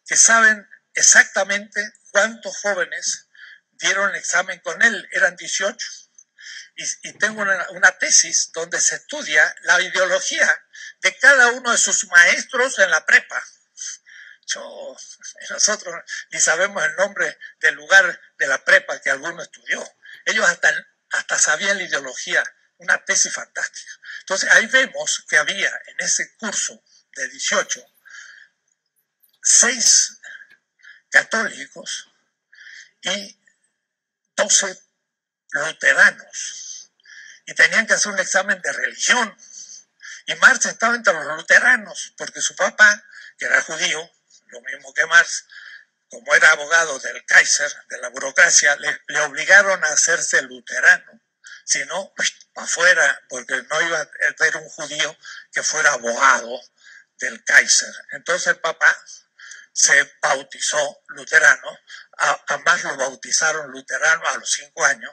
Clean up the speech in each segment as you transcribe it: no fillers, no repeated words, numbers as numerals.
que saben exactamente cuántos jóvenes dieron el examen con él, eran 18. Y tengo una tesis donde se estudia la ideología de cada uno de sus maestros en la prepa. Nosotros ni sabemos el nombre del lugar de la prepa que alguno estudió. Ellos hasta sabían la ideología, una tesis fantástica. Entonces ahí vemos que había en ese curso de 18, 6 católicos y 12 luteranos. Y tenían que hacer un examen de religión. Y Marx estaba entre los luteranos, porque su papá, que era judío, lo mismo que Marx, como era abogado del Kaiser, de la burocracia, le obligaron a hacerse luterano. Si no, para afuera, porque no iba a haber un judío que fuera abogado del Kaiser. Entonces el papá se bautizó luterano, a Marx lo bautizaron luterano a los 5 años,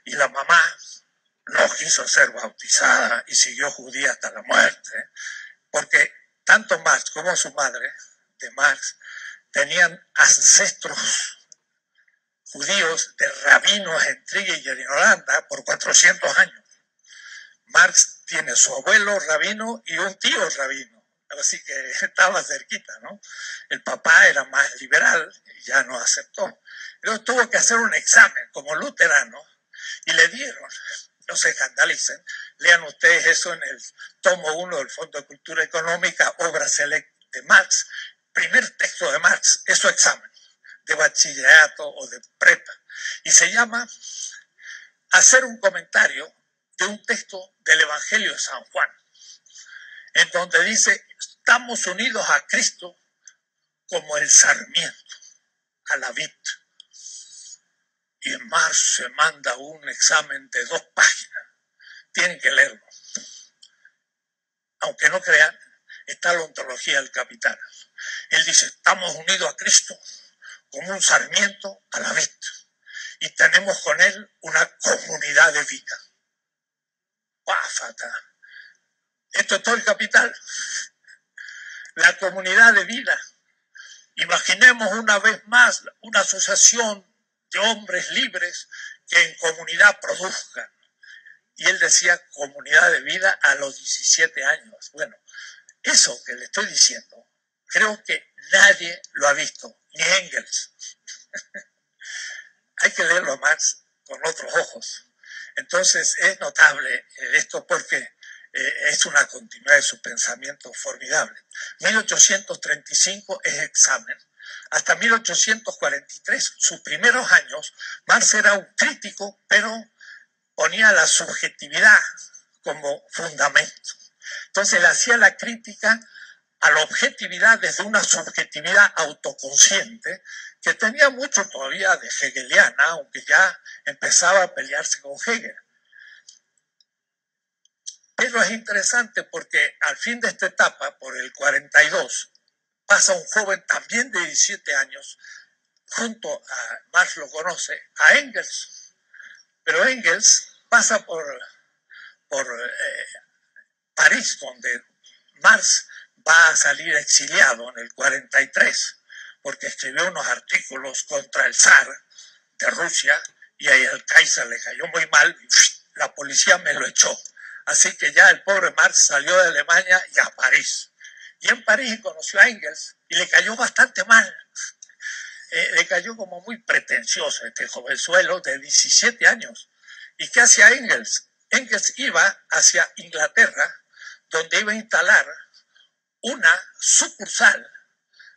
y la mamá no quiso ser bautizada y siguió judía hasta la muerte, porque tanto Marx como su madre de Marx tenían ancestros judíos de rabinos en Trigue y en Holanda por 400 años. Marx tiene su abuelo rabino y un tío rabino, así que estaba cerquita, ¿no? El papá era más liberal y ya no aceptó. Luego tuvo que hacer un examen como luterano y le dieron, no se escandalicen, lean ustedes eso en el tomo 1 del Fondo de Cultura Económica, Obra Select de Marx, primer texto de Marx, es su examen de bachillerato o de prepa, y se llama hacer un comentario de un texto del Evangelio de San Juan, en donde dice, estamos unidos a Cristo como el sarmiento a la vid. Y en Marx se manda un examen de 2 páginas. Tienen que leerlo. Aunque no crean, está la ontología del capital. Él dice, estamos unidos a Cristo como un sarmiento a la vid. Y tenemos con él una comunidad de vida. ¡Páfata! Esto es todo el capital. La comunidad de vida. Imaginemos una vez más una asociación de hombres libres que en comunidad produzcan. Y él decía comunidad de vida a los 17 años. Bueno, eso que le estoy diciendo, creo que nadie lo ha visto, ni Engels. Hay que leerlo a Marx con otros ojos. Entonces es notable esto porque es una continuidad de su pensamiento formidable. 1835 es examen. Hasta 1843, sus primeros años, Marx era un crítico, pero ponía la subjetividad como fundamento. Entonces le hacía la crítica a la objetividad desde una subjetividad autoconsciente que tenía mucho todavía de hegeliana, aunque ya empezaba a pelearse con Hegel. Pero es interesante porque al fin de esta etapa, por el 42, pasa un joven también de 17 años, junto a Marx lo conoce, a Engels. Pero Engels pasa por París, donde Marx va a salir exiliado en el 43, porque escribió unos artículos contra el zar de Rusia y ahí el Kaiser le cayó muy mal y la policía me lo echó. Así que ya el pobre Marx salió de Alemania y a París. Y en París conoció a Engels y le cayó bastante mal. Le cayó como muy pretencioso este jovenzuelo de 17 años. ¿Y qué hacía Engels? Engels iba hacia Inglaterra, donde iba a instalar una sucursal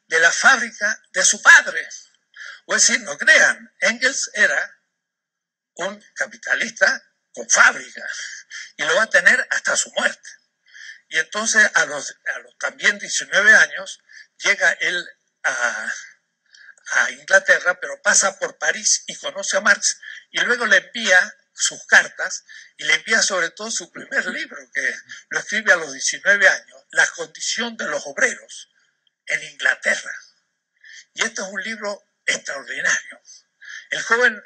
de la fábrica de su padre. O es decir, no crean, Engels era un capitalista con fábrica y lo va a tener hasta su muerte. Y entonces a los también 19 años llega él a Inglaterra, pero pasa por París y conoce a Marx y luego le envía sus cartas y le envía sobre todo su primer libro, que lo escribe a los 19 años, La condición de los obreros en Inglaterra. Y este es un libro extraordinario. El joven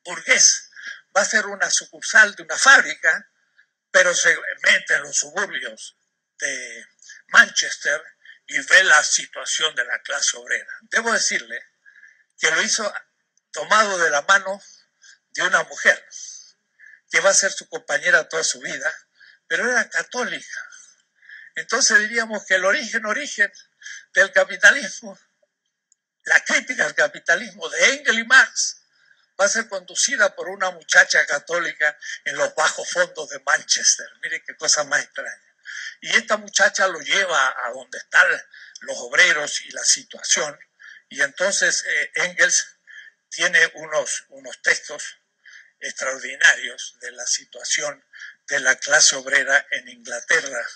burgués va a ser una sucursal de una fábrica, pero se mete en los suburbios de Manchester y ve la situación de la clase obrera. Debo decirle que lo hizo tomado de la mano de una mujer que va a ser su compañera toda su vida, pero era católica. Entonces diríamos que el origen del capitalismo, la crítica al capitalismo de Engels y Marx, va a ser conducida por una muchacha católica en los bajos fondos de Manchester. Mire qué cosa más extraña. Y esta muchacha lo lleva a donde están los obreros y la situación. Y entonces Engels tiene unos textos extraordinarios de la situación de la clase obrera en Inglaterra.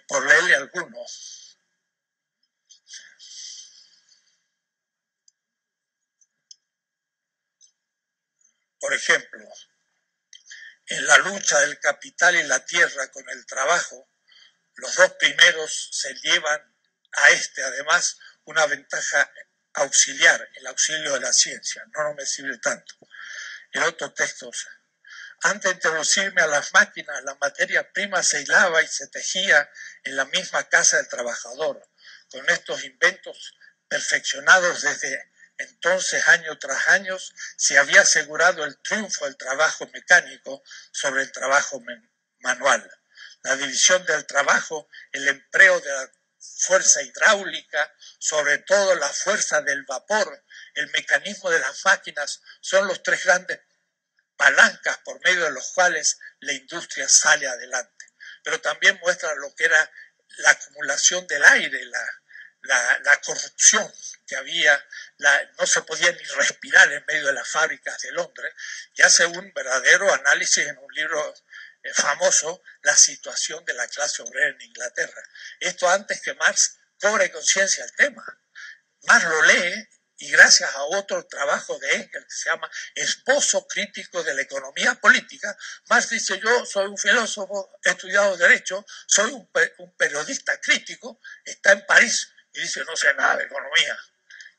Por leerle algunos. Por ejemplo, en la lucha del capital y la tierra con el trabajo, los dos primeros se llevan a además, una ventaja auxiliar, el auxilio de la ciencia. No me sirve tanto. En otros textos, antes de introducirme a las máquinas, la materia prima se hilaba y se tejía en la misma casa del trabajador. Con estos inventos perfeccionados desde entonces, año tras año, se había asegurado el triunfo del trabajo mecánico sobre el trabajo manual. La división del trabajo, el empleo de la fuerza hidráulica, sobre todo la fuerza del vapor, el mecanismo de las máquinas, son los tres grandes palancas por medio de los cuales la industria sale adelante. Pero también muestra lo que era la acumulación del aire, la corrupción que había, no se podía ni respirar en medio de las fábricas de Londres, y hace un verdadero análisis en un libro famoso, la situación de la clase obrera en Inglaterra. Esto antes que Marx cobre conciencia del tema. Marx lo lee y gracias a otro trabajo de Engels que se llama Esbozo crítico de la economía política, Marx dice: yo soy un filósofo, he estudiado Derecho, soy un periodista crítico, está en París y dice: no sé nada de economía.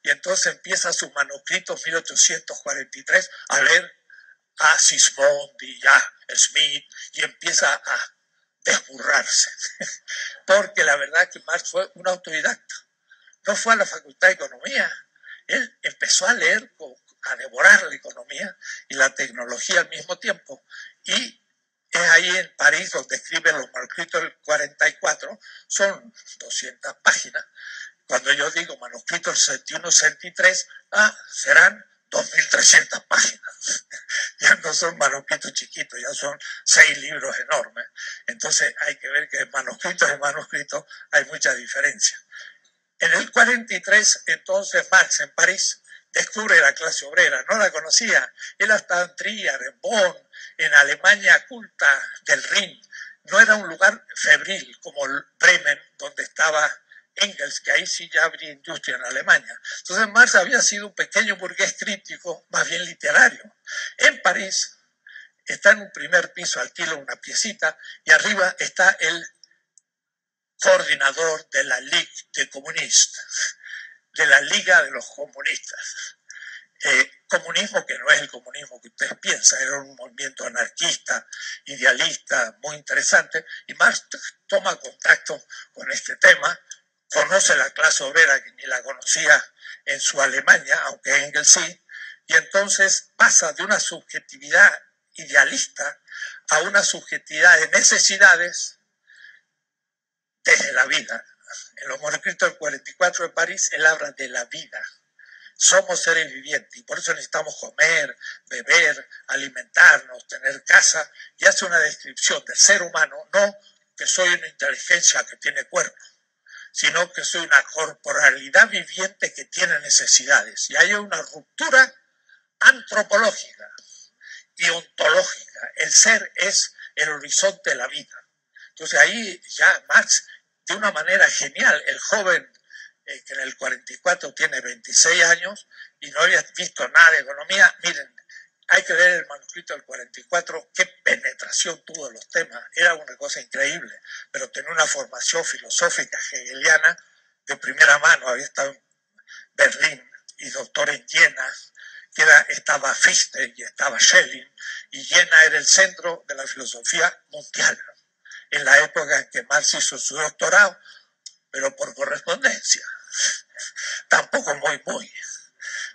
Y entonces empieza sus manuscritos 1843 a leer a Sismondi y a Smith y empieza a desburrarse. Porque la verdad es que Marx fue un autodidacta. No fue a la Facultad de Economía. Él empezó a leer, a devorar la economía y la tecnología al mismo tiempo. Y es ahí en París donde escribe los manuscritos del 44, son 200 páginas. Cuando yo digo manuscritos 61-63, serán 2.300 páginas. Ya no son manuscritos chiquitos, ya son 6 libros enormes. Entonces hay que ver que de manuscritos en manuscritos hay mucha diferencia. En el 43, entonces, Marx en París descubre la clase obrera, no la conocía. Él estaba en Trier, en Bonn, en Alemania culta del Rin. No era un lugar febril como Bremen, donde estaba Engels, que ahí sí ya habría industria en Alemania. Entonces Marx había sido un pequeño burgués crítico, más bien literario. En París está en un primer piso, alquila una piecita, y arriba está el coordinador de la Ligue des Communistes, de la Liga de los Comunistas. Comunismo que no es el comunismo que ustedes piensan, era un movimiento anarquista, idealista, muy interesante, y Marx toma contacto con este tema, conoce la clase obrera que ni la conocía en su Alemania, aunque Engels sí, y entonces pasa de una subjetividad idealista a una subjetividad de necesidades desde la vida. En los manuscritos del 44 de París, él habla de la vida. Somos seres vivientes y por eso necesitamos comer, beber, alimentarnos, tener casa, y hace una descripción del ser humano, no que soy una inteligencia que tiene cuerpo, sino que soy una corporalidad viviente que tiene necesidades. Y hay una ruptura antropológica y ontológica. El ser es el horizonte de la vida. Entonces ahí ya Marx, de una manera genial, el joven que en el 44 tiene 26 años y no había visto nada de economía, miren, hay que ver el manuscrito del 44, qué penetración tuvo de los temas, era una cosa increíble, pero tenía una formación filosófica hegeliana de primera mano, había estado en Berlín y doctor en Jena, que estaba Fichte y estaba Schelling, y Jena era el centro de la filosofía mundial. En la época en que Marx hizo su doctorado, pero por correspondencia. Tampoco muy,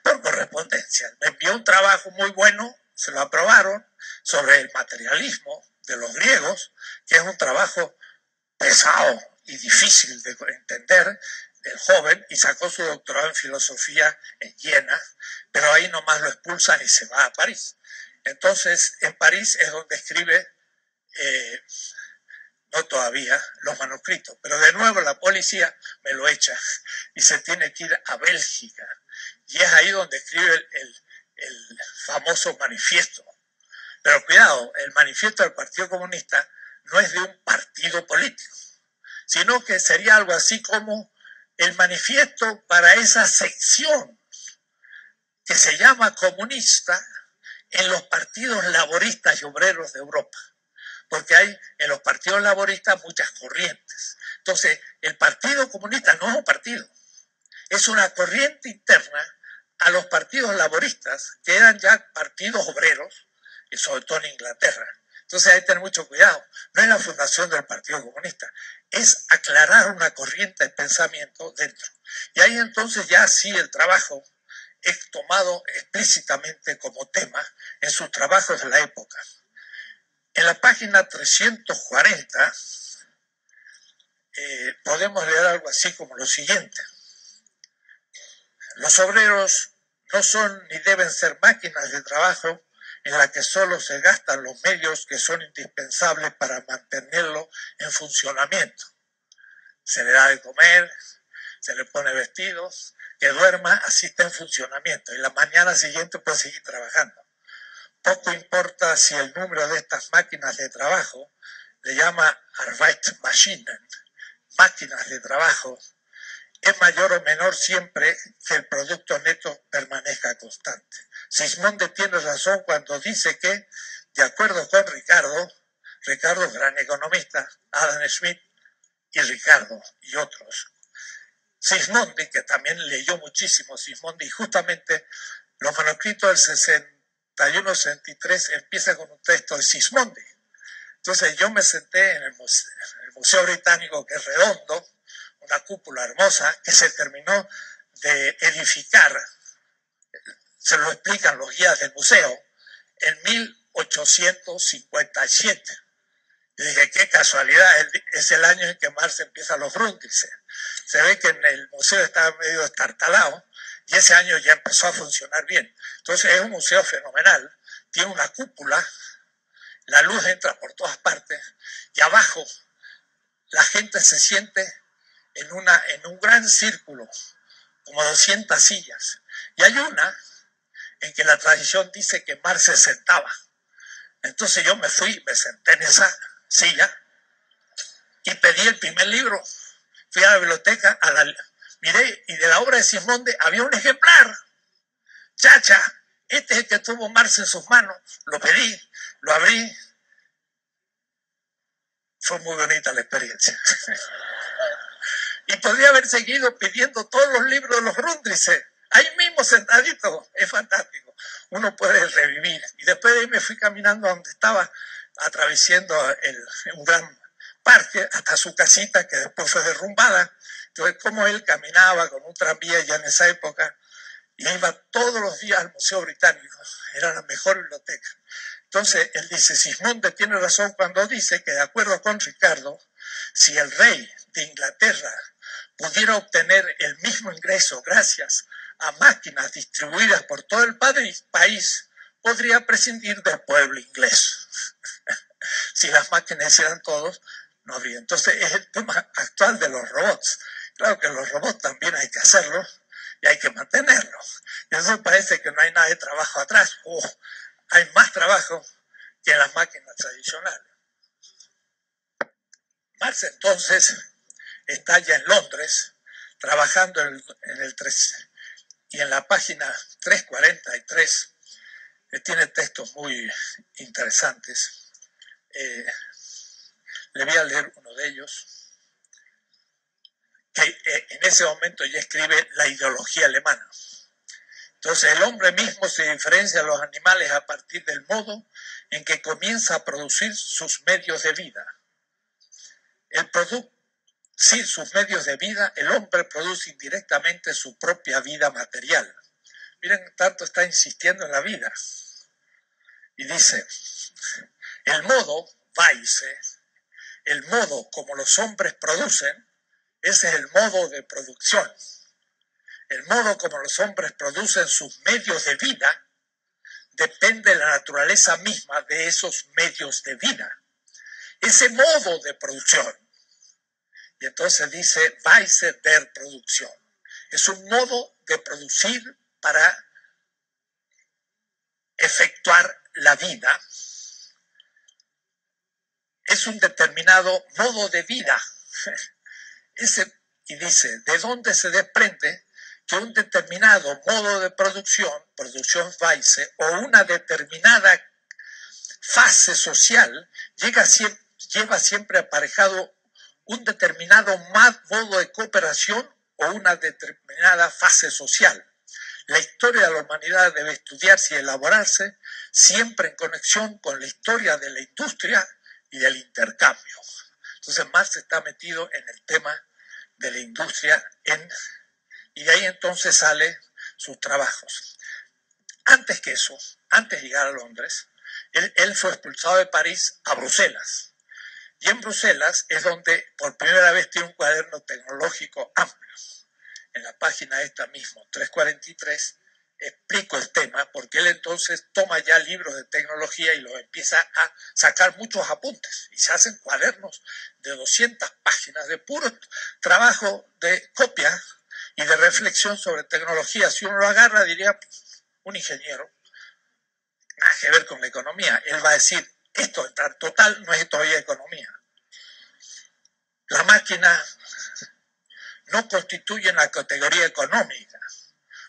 por correspondencia. Me envió un trabajo muy bueno, se lo aprobaron, sobre el materialismo de los griegos, que es un trabajo pesado y difícil de entender, el joven, y sacó su doctorado en filosofía en Jena, pero ahí nomás lo expulsan y se va a París. Entonces, en París es donde escribe, no todavía, los manuscritos, pero de nuevo la policía me lo echa y se tiene que ir a Bélgica. Y es ahí donde escribe el famoso manifiesto. Pero cuidado, el manifiesto del Partido Comunista no es de un partido político, sino que sería algo así como el manifiesto para esa sección que se llama comunista en los partidos laboristas y obreros de Europa, porque hay en los partidos laboristas muchas corrientes. Entonces, el Partido Comunista no es un partido, es una corriente interna a los partidos laboristas, que eran ya partidos obreros, y sobre todo en Inglaterra. Entonces hay que tener mucho cuidado. No es la fundación del Partido Comunista, es aclarar una corriente de pensamiento dentro. Y ahí entonces ya sí el trabajo es tomado explícitamente como tema en sus trabajos de la época. En la página 340 podemos leer algo así como lo siguiente. Los obreros no son ni deben ser máquinas de trabajo en la que solo se gastan los medios que son indispensables para mantenerlo en funcionamiento. Se le da de comer, se le pone vestidos, que duerma, así está en funcionamiento, y la mañana siguiente puede seguir trabajando. Poco importa si el número de estas máquinas de trabajo, le llama Arbeitsmaschinen, máquinas de trabajo, es mayor o menor siempre que el producto neto permanezca constante. Sismondi tiene razón cuando dice que, de acuerdo con Ricardo, gran economista, Adam Smith y Ricardo y otros, Sismondi, que también leyó muchísimo Sismondi, justamente los manuscritos del 61-63 empiezan con un texto de Sismondi. Entonces yo me senté en el Museo Británico, que es redondo, una cúpula hermosa que se terminó de edificar, se lo explican los guías del museo, en 1857. Yo dije, qué casualidad, es el año en que Marx empieza los Grundrisse. Se ve que en el museo estaba medio destartalado y ese año ya empezó a funcionar bien. Entonces es un museo fenomenal, tiene una cúpula, la luz entra por todas partes y abajo la gente se siente en un gran círculo, como 200 sillas. Y hay una en que la tradición dice que Marx se sentaba. Entonces yo me fui, me senté en esa silla y pedí el primer libro. Fui a la biblioteca, miré, y de la obra de Sismondi había un ejemplar. Chacha, este es el que tuvo Marx en sus manos. Lo pedí, lo abrí. Fue muy bonita la experiencia. Y podría haber seguido pidiendo todos los libros de los Grundrisse, ahí mismo sentadito, es fantástico. Uno puede revivir. Y después de ahí me fui caminando a donde estaba, atravesando un gran parque hasta su casita, que después fue derrumbada. Entonces, como él caminaba con un tranvía ya en esa época, y iba todos los días al Museo Británico, era la mejor biblioteca. Entonces, él dice, Sismondi tiene razón cuando dice que, de acuerdo con Ricardo, si el rey de Inglaterra pudiera obtener el mismo ingreso gracias a máquinas distribuidas por todo el país, podría prescindir del pueblo inglés. Si las máquinas hicieran todos, no habría. Entonces es el tema actual de los robots. Claro que los robots también hay que hacerlos y hay que mantenerlos. Y eso parece que no hay nada de trabajo atrás. Hay más trabajo que en las máquinas tradicionales. Marx entonces está ya en Londres, trabajando en el 3, y en la página 343 tiene textos muy interesantes. Le voy a leer uno de ellos, que en ese momento ya escribe la ideología alemana. Entonces el hombre mismo se diferencia de los animales a partir del modo en que comienza a producir sus medios de vida. El producto sin sus medios de vida, el hombre produce indirectamente su propia vida material. Miren, tanto está insistiendo en la vida. Y dice, el modo, Weisse, el modo como los hombres producen, ese es el modo de producción. El modo como los hombres producen sus medios de vida depende de la naturaleza misma de esos medios de vida. Ese modo de producción. Y entonces dice, Weisse der Produktion. Es un modo de producir para efectuar la vida. Es un determinado modo de vida. Y dice, ¿de dónde se desprende que un determinado modo de producción Weisse, o una determinada fase social lleva siempre aparejado un determinado modo de cooperación o una determinada fase social? La historia de la humanidad debe estudiarse y elaborarse siempre en conexión con la historia de la industria y del intercambio. Entonces Marx está metido en el tema de la industria y de ahí entonces salen sus trabajos. Antes que eso, antes de llegar a Londres, él fue expulsado de París a Bruselas. Y en Bruselas es donde por primera vez tiene un cuaderno tecnológico amplio. En la página esta mismo, 343, explico el tema, porque él entonces toma ya libros de tecnología y los empieza a sacar muchos apuntes. Y se hacen cuadernos de 200 páginas de puro trabajo de copia y de reflexión sobre tecnología. Si uno lo agarra, diría, un ingeniero, nada que ver con la economía. Él va a decir, esto en total no es todavía economía. La máquina no constituye una categoría económica,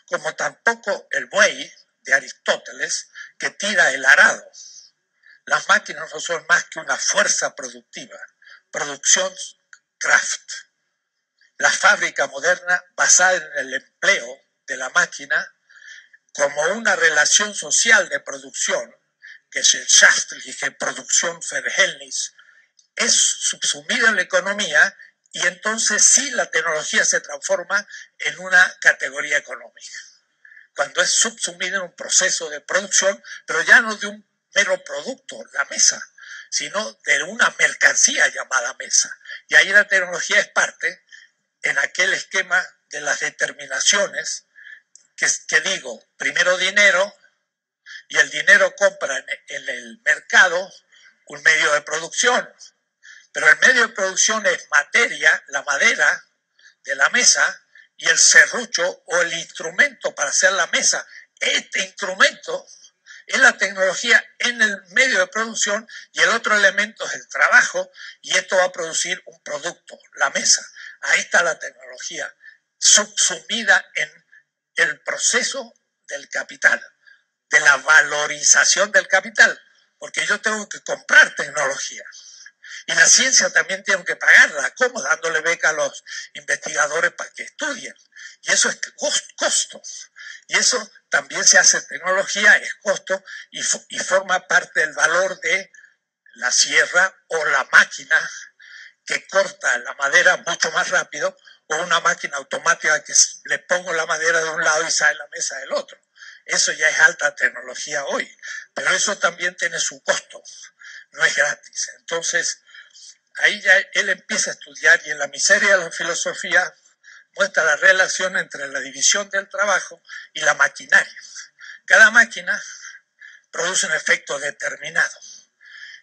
como tampoco el buey de Aristóteles que tira el arado. Las máquinas no son más que una fuerza productiva, Produktionskraft. La fábrica moderna, basada en el empleo de la máquina como una relación social de producción, que es el gesellschaftliche Produktionsverhältnis, es subsumida en la economía y entonces sí la tecnología se transforma en una categoría económica. Cuando es subsumida en un proceso de producción, pero ya no de un mero producto, la mesa, sino de una mercancía llamada mesa. Y ahí la tecnología es parte en aquel esquema de las determinaciones que digo, primero dinero, y el dinero compra en el mercado un medio de producción. Pero el medio de producción es materia, la madera de la mesa, y el serrucho o el instrumento para hacer la mesa. Este instrumento es la tecnología en el medio de producción y el otro elemento es el trabajo y esto va a producir un producto, la mesa. Ahí está la tecnología subsumida en el proceso del capital, de la valorización del capital, porque yo tengo que comprar tecnología. Y la ciencia también tiene que pagarla. ¿Cómo? Dándole beca a los investigadores para que estudien. Y eso es costo. Y eso también se hace tecnología, es costo y forma parte del valor de la sierra o la máquina que corta la madera mucho más rápido o una máquina automática que le pongo la madera de un lado y sale la mesa del otro. Eso ya es alta tecnología hoy. Pero eso también tiene su costo. No es gratis. Entonces, ahí ya él empieza a estudiar y en La miseria de la filosofía muestra la relación entre la división del trabajo y la maquinaria. Cada máquina produce un efecto determinado.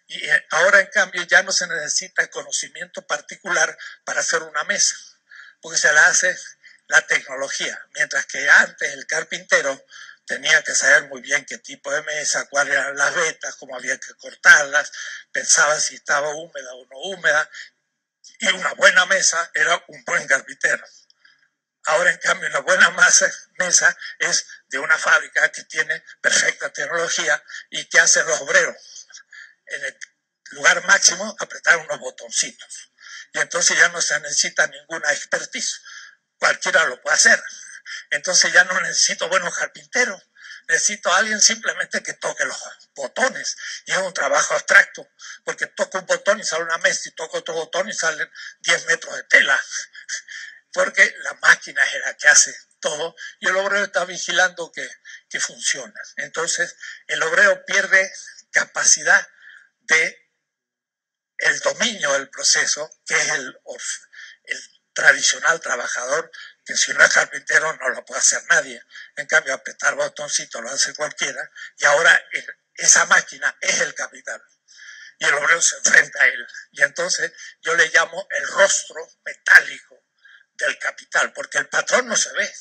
Y ahora, en cambio, ya no se necesita conocimiento particular para hacer una mesa, porque se la hace la tecnología. Mientras que antes el carpintero tenía que saber muy bien qué tipo de mesa, cuáles eran las vetas, cómo había que cortarlas, pensaba si estaba húmeda o no húmeda, y una buena mesa era un buen carpintero. Ahora, en cambio, una buena mesa es de una fábrica que tiene perfecta tecnología y que hacen los obreros. En el lugar máximo, apretar unos botoncitos. Y entonces ya no se necesita ninguna expertise. Cualquiera lo puede hacer. Entonces ya no necesito buenos carpinteros, necesito a alguien simplemente que toque los botones. Y es un trabajo abstracto, porque toco un botón y sale una mesa, y toco otro botón y salen 10 metros de tela. Porque la máquina es la que hace todo y el obrero está vigilando que funciona. Entonces, el obrero pierde capacidad de el dominio del proceso, que es el tradicional trabajador, que si no es carpintero no lo puede hacer nadie. En cambio, apretar botoncito lo hace cualquiera, y ahora esa máquina es el capital. Y el obrero se enfrenta a él. Y entonces yo le llamo el rostro metálico del capital, porque el patrón no se ve,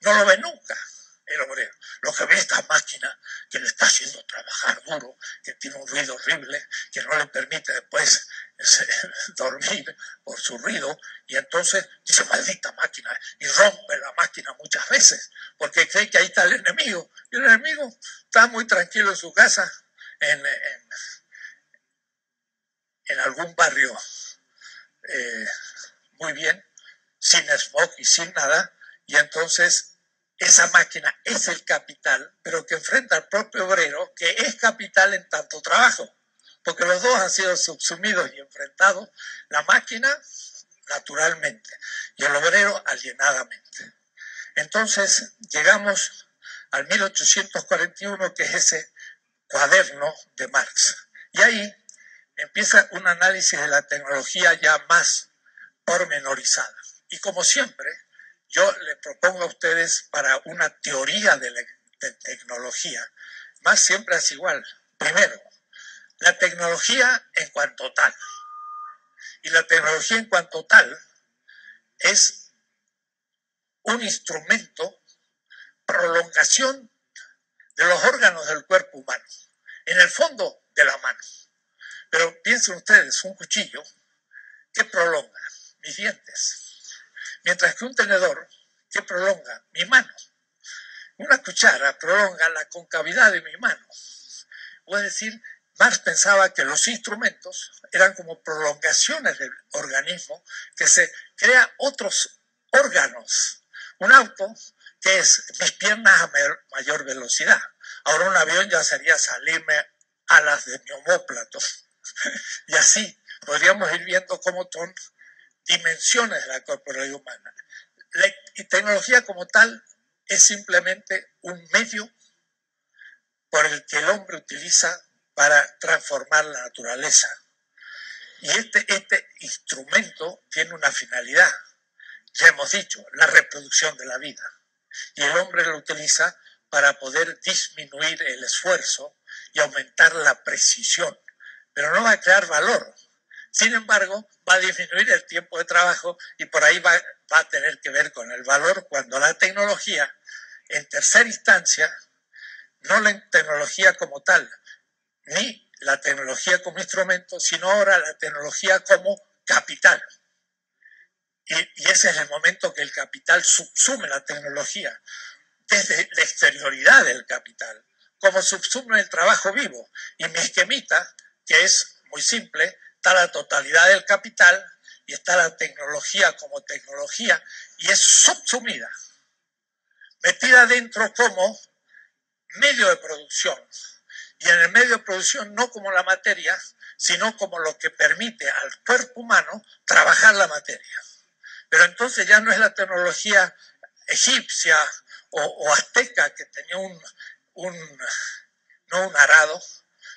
no lo ve nunca el obrero. Lo que ve es esta máquina que le está haciendo trabajar duro, que tiene un ruido horrible, que no le permite después dormir por su ruido, y entonces dice, maldita máquina, y rompe la máquina muchas veces, porque cree que ahí está el enemigo, y el enemigo está muy tranquilo en su casa, en algún barrio muy bien, sin smog y sin nada, y entonces esa máquina es el capital, pero que enfrenta al propio obrero, que es capital en tanto trabajo, porque los dos han sido subsumidos y enfrentados, la máquina naturalmente y el obrero alienadamente. Entonces llegamos al 1841, que es ese cuaderno de Marx, y ahí empieza un análisis de la tecnología ya más pormenorizada. Y como siempre, yo le propongo a ustedes para una teoría de tecnología, más siempre es igual. Primero, la tecnología en cuanto tal. Y la tecnología en cuanto tal es un instrumento, prolongación de los órganos del cuerpo humano, en el fondo de la mano. Pero piensen ustedes, un cuchillo, ¿qué prolonga? Mis dientes. Mientras que un tenedor, ¿qué prolonga? Mi mano. Una cuchara prolonga la concavidad de mi mano. Es decir, Marx pensaba que los instrumentos eran como prolongaciones del organismo, que se crea otros órganos. Un auto, que es mis piernas a mayor velocidad. Ahora un avión ya sería salirme alas de mi omóplato. Y así podríamos ir viendo cómo son dimensiones de la corporalidad humana. La tecnología como tal es simplemente un medio por el que el hombre utiliza para transformar la naturaleza. Y este instrumento tiene una finalidad, ya hemos dicho, la reproducción de la vida. Y el hombre lo utiliza para poder disminuir el esfuerzo y aumentar la precisión, pero no va a crear valor. Sin embargo, va a disminuir el tiempo de trabajo y por ahí va a tener que ver con el valor, cuando la tecnología, en tercera instancia, no la tecnología como tal, ni la tecnología como instrumento, sino ahora la tecnología como capital. Y ese es el momento que el capital subsume la tecnología, desde la exterioridad del capital, como subsume el trabajo vivo. Y mi esquemita, que es muy simple, está la totalidad del capital y está la tecnología como tecnología, y es subsumida, metida dentro como medio de producción. Y en el medio de producción no como la materia, sino como lo que permite al cuerpo humano trabajar la materia. Pero entonces ya no es la tecnología egipcia o azteca, que tenía no un arado,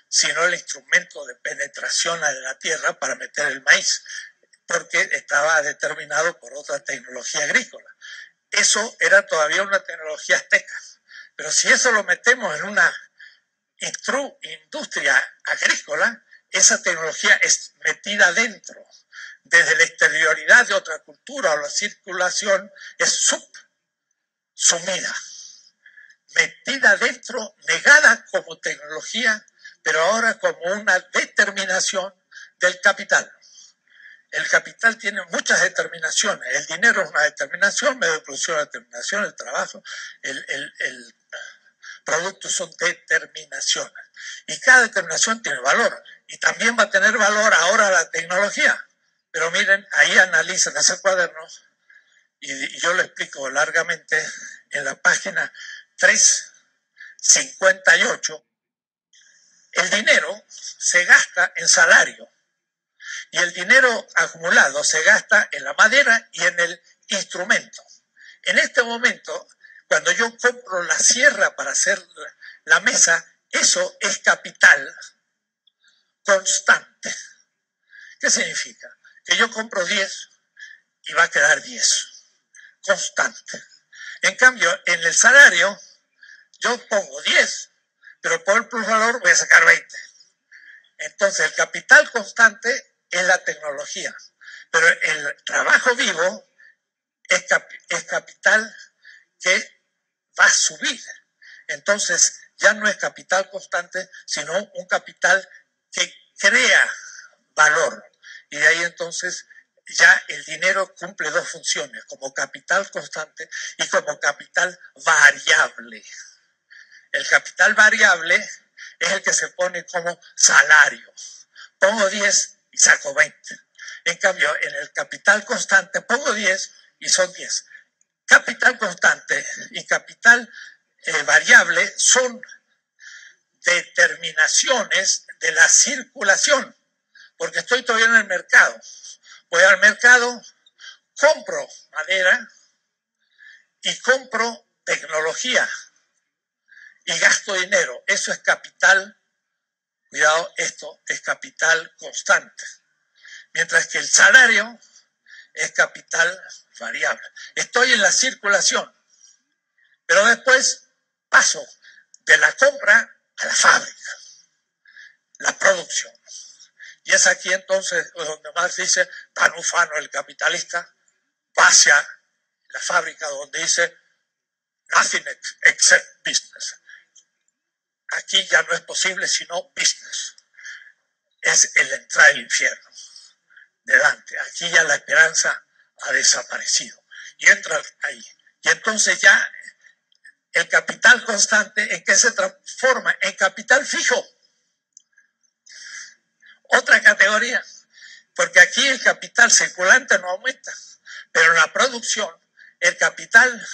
sino el instrumento de penetración a la tierra para meter el maíz, porque estaba determinado por otra tecnología agrícola. Eso era todavía una tecnología azteca. Pero si eso lo metemos en una industria agrícola, esa tecnología es metida dentro, desde la exterioridad de otra cultura o la circulación, es subsumida, metida dentro, negada como tecnología, pero ahora como una determinación del capital. El capital tiene muchas determinaciones. El dinero es una determinación, medio de producción es una determinación, el trabajo, el producto son determinaciones. Y cada determinación tiene valor. Y también va a tener valor ahora la tecnología. Pero miren, ahí analizan ese cuaderno y yo lo explico largamente en la página 3 58, el dinero se gasta en salario y el dinero acumulado se gasta en la madera y en el instrumento. En este momento, cuando yo compro la sierra para hacer la mesa, eso es capital constante. ¿Qué significa? Que yo compro 10 y va a quedar 10, constante. En cambio, en el salario, yo pongo 10, pero por el plusvalor voy a sacar 20. Entonces, el capital constante es la tecnología, pero el trabajo vivo es capital que va a subir. Entonces, ya no es capital constante, sino un capital que crea valor. Y de ahí entonces ya el dinero cumple dos funciones, como capital constante y como capital variable. El capital variable es el que se pone como salario. Pongo 10 y saco 20. En cambio, en el capital constante pongo 10 y son 10. Capital constante y capital variable son determinaciones de la circulación, porque estoy todavía en el mercado. Voy al mercado, compro madera y compro tecnología y gasto dinero. Eso es capital, cuidado, esto es capital constante. Mientras que el salario es capital variable. Estoy en la circulación, pero después paso de la compra a la fábrica, la producción. Y es aquí entonces donde Marx dice, tan ufano el capitalista, va hacia la fábrica donde dice, nothing except business. Aquí ya no es posible sino business. Es el entrar al infierno de Dante. Aquí ya la esperanza ha desaparecido. Y entra ahí. Y entonces ya el capital constante, ¿en qué se transforma? En capital fijo. Otra categoría. Porque aquí el capital circulante no aumenta. Pero en la producción, el capital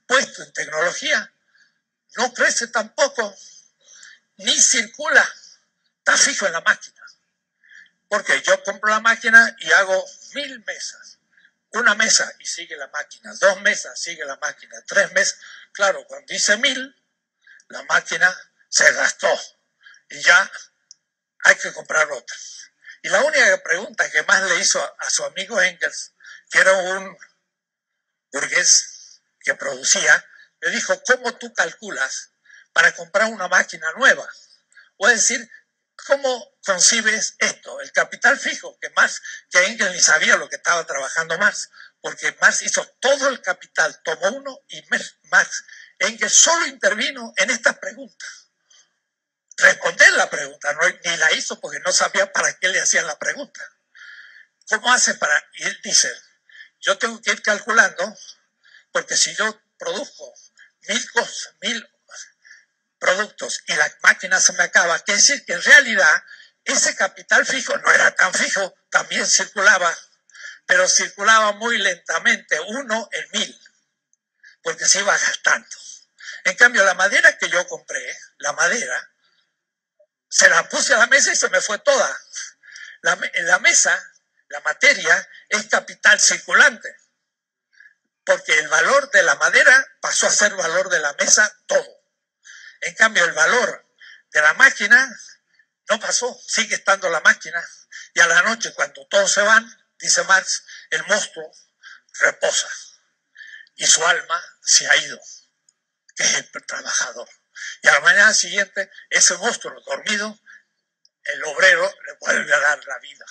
puesto en tecnología no crece tampoco, ni circula. Está fijo en la máquina. Porque yo compro la máquina y hago 1000 mesas. Una mesa y sigue la máquina. 2 mesas, sigue la máquina. 3 mesas. Claro, cuando dice 1000, la máquina se gastó. Y ya hay que comprar otra. Y la única pregunta que más le hizo a su amigo Engels, que era un burgués que producía, le dijo, ¿cómo tú calculas para comprar una máquina nueva? O es decir, ¿cómo concibes esto? El capital fijo, que Engels ni sabía lo que estaba trabajando Marx, porque Marx hizo todo el capital, tomó uno y Engels solo intervino en esta pregunta. Responder la pregunta, ni la hizo porque no sabía para qué le hacían la pregunta. ¿Cómo hace para...? Y él dice, yo tengo que ir calculando, porque si yo produzco 1000 productos y la máquina se me acaba, quiere decir que en realidad ese capital fijo no era tan fijo, también circulaba, pero circulaba muy lentamente, 1 en 1000, porque se iba gastando. En cambio, la madera que yo compré, la madera, se la puse a la mesa y se me fue toda. La mesa, la materia, es capital circulante, porque el valor de la madera pasó a ser valor de la mesa todo. En cambio, el valor de la máquina no pasó, sigue estando la máquina. Y a la noche, cuando todos se van, dice Marx, el monstruo reposa y su alma se ha ido, que es el trabajador. Y a la mañana siguiente, ese monstruo dormido, el obrero le vuelve a dar la vida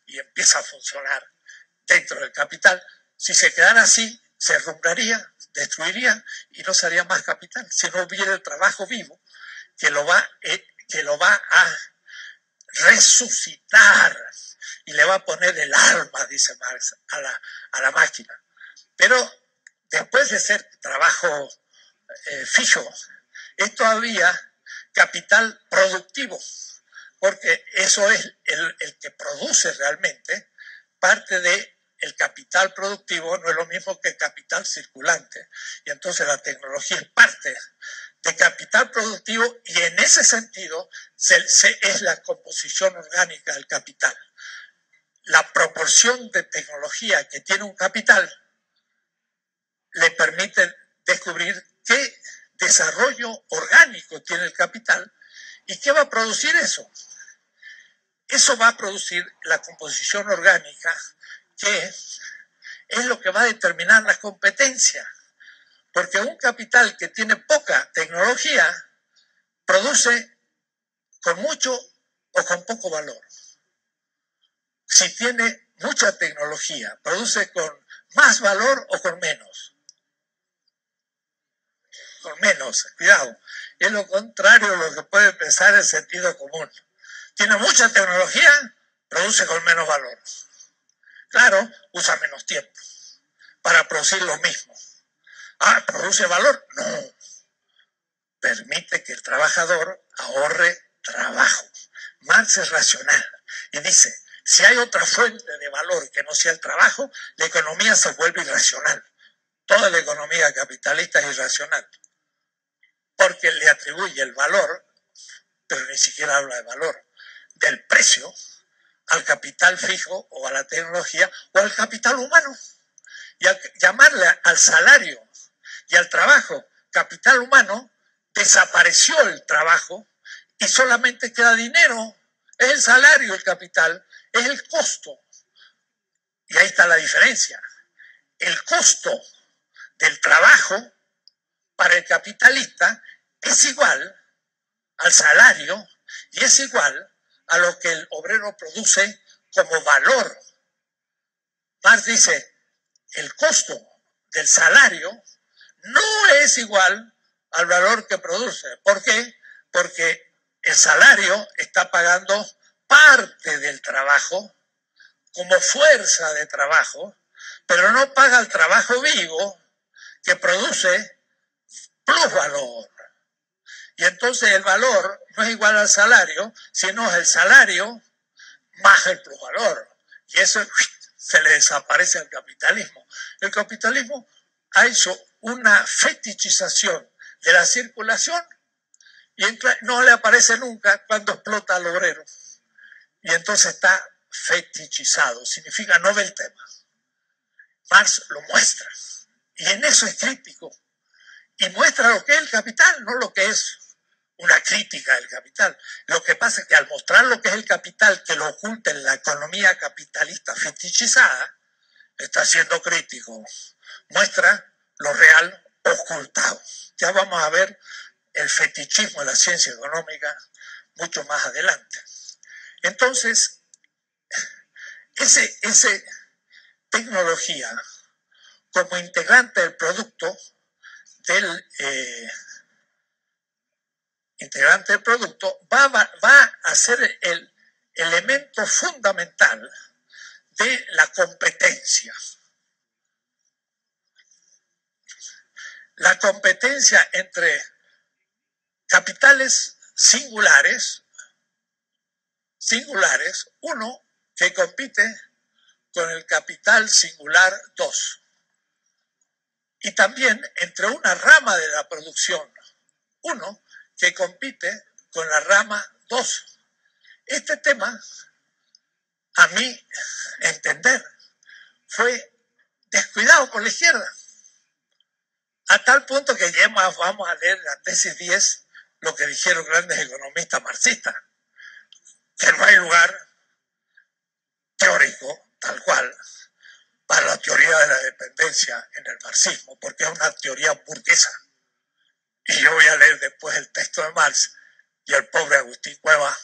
y empieza a funcionar dentro del capital. Si se quedara así, se derrumbaría, destruiría y no sería más capital. Si no hubiera el trabajo vivo que lo va a resucitar y le va a poner el alma, dice Marx, a la máquina. Pero después de ser trabajo fijo, es todavía capital productivo, porque eso es el que produce realmente. Parte de el capital productivo no es lo mismo que el capital circulante. Y entonces la tecnología es parte de capital productivo, y en ese sentido es la composición orgánica del capital. La proporción de tecnología que tiene un capital le permite descubrir qué desarrollo orgánico tiene el capital y qué va a producir eso. Eso va a producir la composición orgánica, que es lo que va a determinar la competencia. Porque un capital que tiene poca tecnología produce con mucho o con poco valor. Si tiene mucha tecnología, produce con más valor o con menos. Con menos, cuidado. Es lo contrario de lo que puede pensar el sentido común. Tiene mucha tecnología, produce con menos valor. Claro, usa menos tiempo para producir lo mismo. Ah, ¿produce valor? No. Permite que el trabajador ahorre trabajo. Marx es racional y dice, si hay otra fuente de valor que no sea el trabajo, la economía se vuelve irracional. Toda la economía capitalista es irracional, porque le atribuye el valor, pero ni siquiera habla de valor, del precio al capital fijo o a la tecnología o al capital humano. Y al llamarle al salario y al trabajo capital humano, desapareció el trabajo y solamente queda dinero. Es el salario, el capital, es el costo. Y ahí está la diferencia. El costo del trabajo para el capitalista es igual al salario y es igual a lo que el obrero produce como valor. Marx dice, el costo del salario no es igual al valor que produce. ¿Por qué? Porque el salario está pagando parte del trabajo como fuerza de trabajo, pero no paga el trabajo vivo que produce plusvalor. Y entonces el valor no es igual al salario, sino es el salario más el plusvalor. Y eso se le desaparece al capitalismo. El capitalismo ha hecho una fetichización de la circulación y no le aparece nunca cuando explota al obrero. Y entonces está fetichizado, significa no ve el tema. Marx lo muestra y en eso es crítico. Y muestra lo que es el capital, no lo que es una crítica del capital. Lo que pasa es que al mostrar lo que es el capital, que lo oculta en la economía capitalista fetichizada, está siendo crítico. Muestra lo real ocultado. Ya vamos a ver el fetichismo de la ciencia económica mucho más adelante. Entonces, ese tecnología como integrante del producto va a ser el elemento fundamental de la competencia. La competencia entre capitales singulares, uno que compite con el capital singular 2. Y también entre una rama de la producción, uno que compite con la rama 2. Este tema, a mi entender, fue descuidado por la izquierda. A tal punto que ya vamos a leer la tesis 10, lo que dijeron grandes economistas marxistas, que no hay lugar teórico, tal cual, para la teoría de la dependencia en el marxismo, porque es una teoría burguesa. Y yo voy a leer después el texto de Marx y el pobre Agustín Cueva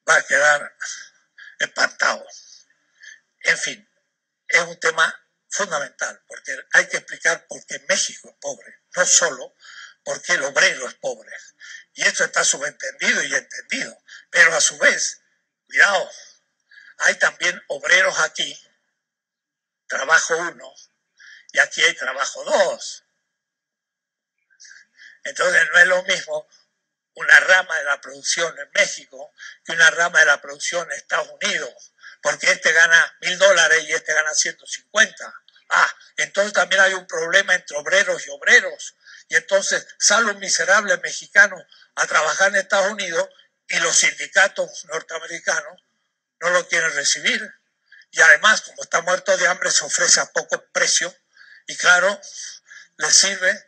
va a quedar espantado. En fin, es un tema fundamental, porque hay que explicar por qué México es pobre, no solo por qué el obrero es pobre. Y esto está subentendido y entendido, pero a su vez, cuidado, hay también obreros aquí, trabajo 1, y aquí hay trabajo 2. Entonces no es lo mismo una rama de la producción en México que una rama de la producción en Estados Unidos, porque este gana $1,000 y este gana 150. Entonces también hay un problema entre obreros y obreros, Y entonces sale un miserable mexicano a trabajar en Estados Unidos y los sindicatos norteamericanos no lo quieren recibir. Y además, como está muerto de hambre, se ofrece a poco precio y claro, le sirve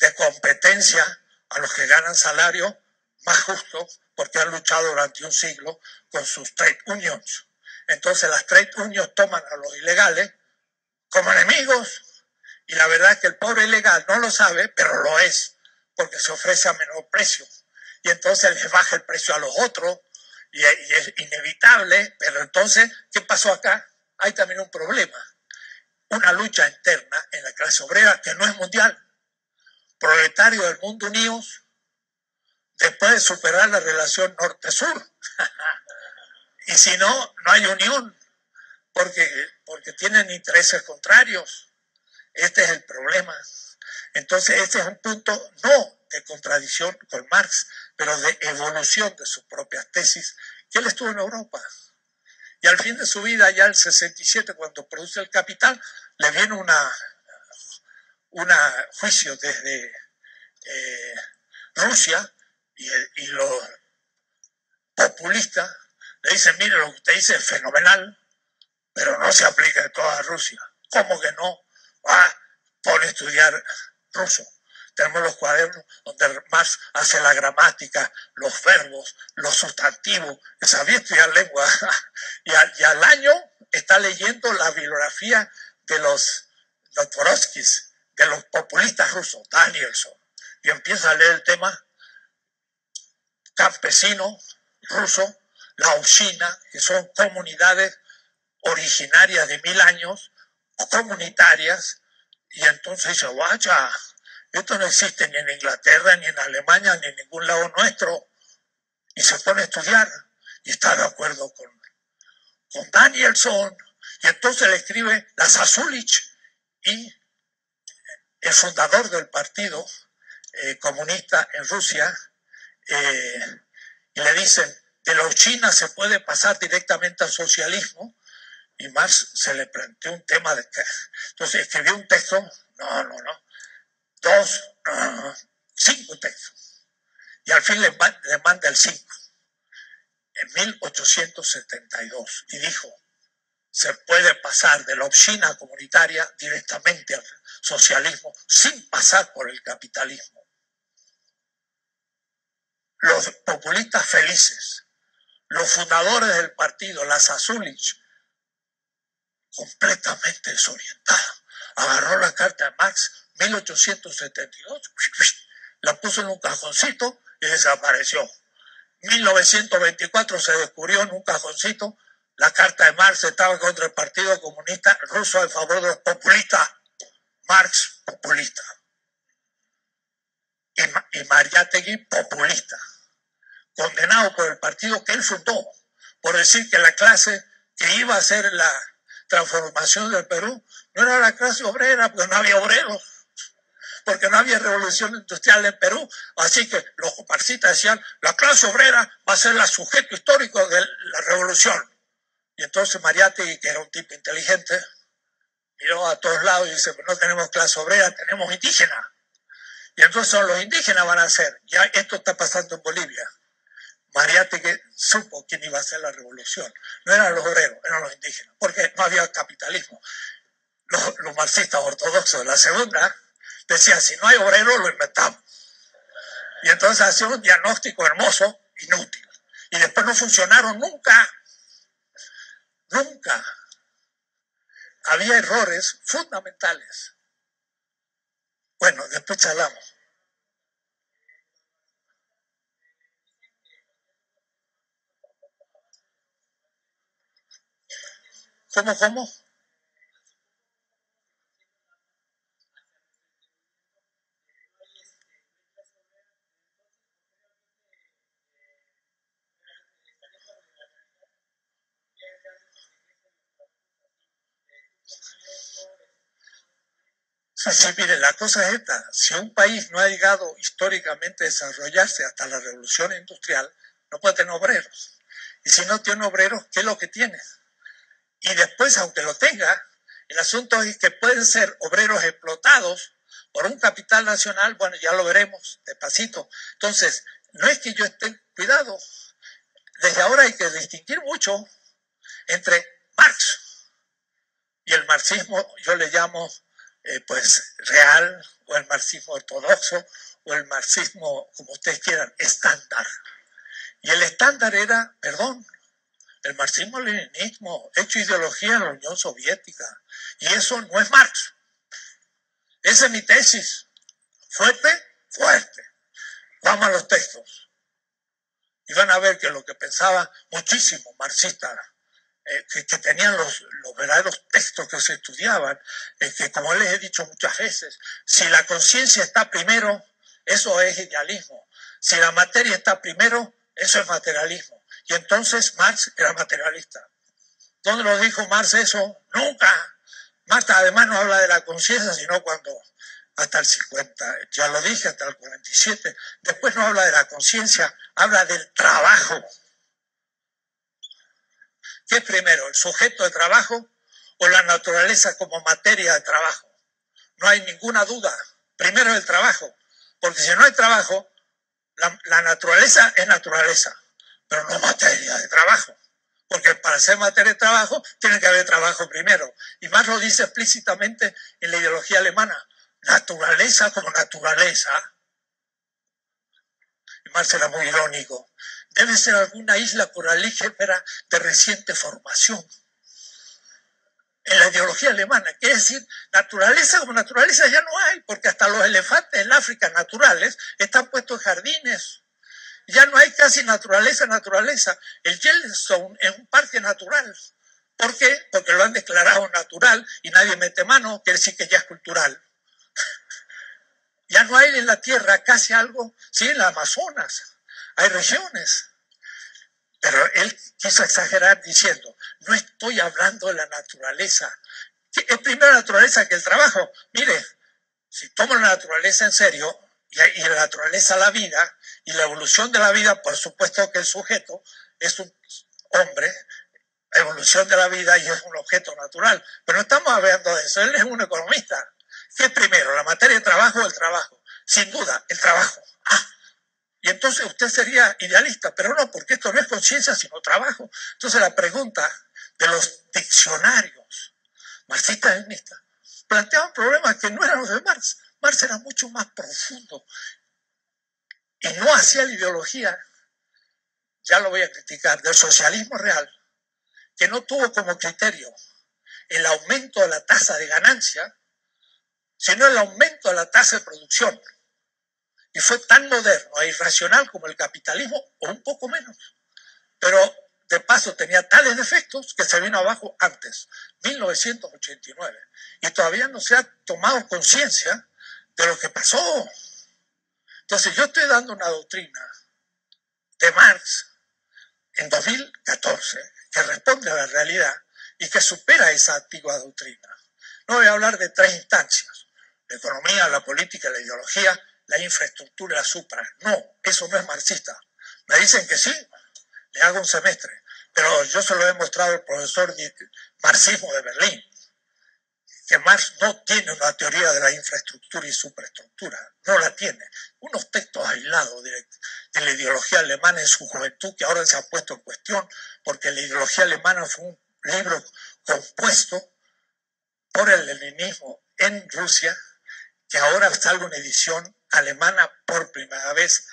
de competencia a los que ganan salario más justo porque han luchado durante un siglo con sus trade unions. Entonces las trade unions toman a los ilegales como enemigos y la verdad es que el pobre ilegal no lo sabe, pero lo es porque se ofrece a menor precio y entonces les baja el precio a los otros y es inevitable, pero entonces, ¿qué pasó acá? Hay también un problema, una lucha interna en la clase obrera que no es mundial. Proletarios del mundo unidos después de superar la relación norte-sur. Y si no, no hay unión, porque tienen intereses contrarios. Este es el problema. Entonces, este es un punto no de contradicción con Marx, pero de evolución de sus propias tesis, que él estuvo en Europa. Y al fin de su vida, ya el 67, cuando produce El Capital, le viene un juicio desde Rusia y los populistas le dicen, mire, lo que usted dice es fenomenal, pero no se aplica en toda Rusia. ¿Cómo que no? Pone a estudiar ruso. Tenemos los cuadernos donde Marx hace la gramática, los verbos, los sustantivos, que sabía estudiar lengua. y al año está leyendo la bibliografía de los Dostoyevskis, de los populistas rusos, Danielson, y empieza a leer el tema campesino ruso, la Ochina, que son comunidades originarias de 1000 años, comunitarias, y entonces dice, vaya, esto no existe ni en Inglaterra, ni en Alemania, ni en ningún lado nuestro, y se pone a estudiar, y está de acuerdo con Danielson, y entonces le escribe la Sazulich, y el fundador del partido comunista en Rusia, y le dicen, de la China se puede pasar directamente al socialismo, y Marx se le planteó un tema de que, entonces escribió un texto, no, 5 textos, y al fin le manda el 5, en 1872, y dijo, se puede pasar de la China comunitaria directamente al socialismo sin pasar por el capitalismo. Los populistas felices, los fundadores del partido, la Sazulich, completamente desorientada, agarró la carta de Marx, 1872, la puso en un cajoncito y desapareció. 1924 se descubrió en un cajoncito, la carta de Marx estaba contra el Partido Comunista Ruso a favor de los populistas. Marx, populista. Y Mariátegui, populista. Condenado por el partido que él fundó, por decir que la clase que iba a hacer la transformación del Perú no era la clase obrera, porque no había obreros, porque no había revolución industrial en Perú. Así que los marxistas decían, la clase obrera va a ser el sujeto histórico de la revolución. Y entonces Mariátegui, que era un tipo inteligente, miró a todos lados y dice, pues no tenemos clase obrera, tenemos indígenas. Y entonces los indígenas van a ser, ya esto está pasando en Bolivia. Mariátegui supo quién iba a hacer la revolución. No eran los obreros, eran los indígenas, porque no había capitalismo. Los marxistas ortodoxos de la segunda decían, si no hay obreros, lo inventamos. Y entonces hacían un diagnóstico hermoso, inútil. Y después no funcionaron nunca. Nunca. Había errores fundamentales. Bueno, después charlamos. ¿Cómo? Sí, mire, la cosa es esta. Si un país no ha llegado históricamente a desarrollarse hasta la revolución industrial, no puede tener obreros. Y si no tiene obreros, ¿qué es lo que tiene? Y después, aunque lo tenga, el asunto es que pueden ser obreros explotados por un capital nacional, bueno, ya lo veremos despacito. Entonces, no es que yo esté, cuidado, desde ahora hay que distinguir mucho entre Marx y el marxismo, yo le llamo pues real, o el marxismo ortodoxo, o el marxismo, como ustedes quieran, estándar. Y el estándar era, perdón, el marxismo-leninismo, hecho ideología en la Unión Soviética. Y eso no es Marx. Esa es mi tesis. Fuerte, fuerte. Vamos a los textos. Y van a ver que lo que pensaba muchísimo marxista, que tenían los verdaderos textos que se estudiaban, que como les he dicho muchas veces, si la conciencia está primero, eso es idealismo. Si la materia está primero, eso es materialismo. Y entonces Marx era materialista. ¿Dónde lo dijo Marx eso? Nunca. Marx además no habla de la conciencia, sino cuando hasta el 50, ya lo dije, hasta el 47. Después no habla de la conciencia, habla del trabajo. ¿Qué es primero, el sujeto de trabajo o la naturaleza como materia de trabajo? No hay ninguna duda. Primero el trabajo, porque si no hay trabajo, la naturaleza es naturaleza, pero no materia de trabajo. Porque para ser materia de trabajo tiene que haber trabajo primero. Y Marx lo dice explícitamente en la ideología alemana. Naturaleza como naturaleza. Y Marx era muy irónico. Debe ser alguna isla coralígera de reciente formación. En la ideología alemana, quiere decir, naturaleza como naturaleza ya no hay, porque hasta los elefantes en África naturales están puestos en jardines. Ya no hay casi naturaleza. El Yellowstone es un parque natural. ¿Por qué? Porque lo han declarado natural y nadie mete mano, quiere decir que ya es cultural. Ya no hay en la Tierra casi algo, sí, en la Amazonas hay regiones. Pero él quiso exagerar diciendo, no estoy hablando de la naturaleza. Es primero la naturaleza que el trabajo. Mire, si tomo la naturaleza en serio, y la naturaleza la vida, y la evolución de la vida, por supuesto que el sujeto es un hombre, evolución de la vida y es un objeto natural. Pero no estamos hablando de eso, él es un economista. ¿Qué es primero, la materia de trabajo o el trabajo? Sin duda, el trabajo. Y entonces usted sería idealista, pero no, porque esto no es conciencia, sino trabajo. Entonces la pregunta de los diccionarios marxistas-leninistas planteaban problemas que no eran los de Marx. Marx era mucho más profundo y no hacía la ideología, ya lo voy a criticar, del socialismo real, que no tuvo como criterio el aumento de la tasa de ganancia, sino el aumento de la tasa de producción. Y fue tan moderno e irracional como el capitalismo, o un poco menos. Pero de paso tenía tales defectos que se vino abajo antes, 1989. Y todavía no se ha tomado conciencia de lo que pasó. Entonces yo estoy dando una doctrina de Marx en 2014 que responde a la realidad y que supera esa antigua doctrina. No voy a hablar de tres instancias, la economía, la política, la ideología, la infraestructura y la supra. No, eso no es marxista. Me dicen que sí, le hago un semestre, pero yo se lo he mostrado al profesor de marxismo de Berlín, que Marx no tiene una teoría de la infraestructura y superestructura, no la tiene. Unos textos aislados de la ideología alemana en su juventud que ahora se ha puesto en cuestión porque la ideología alemana fue un libro compuesto por el leninismo en Rusia, que ahora sale una edición alemana por primera vez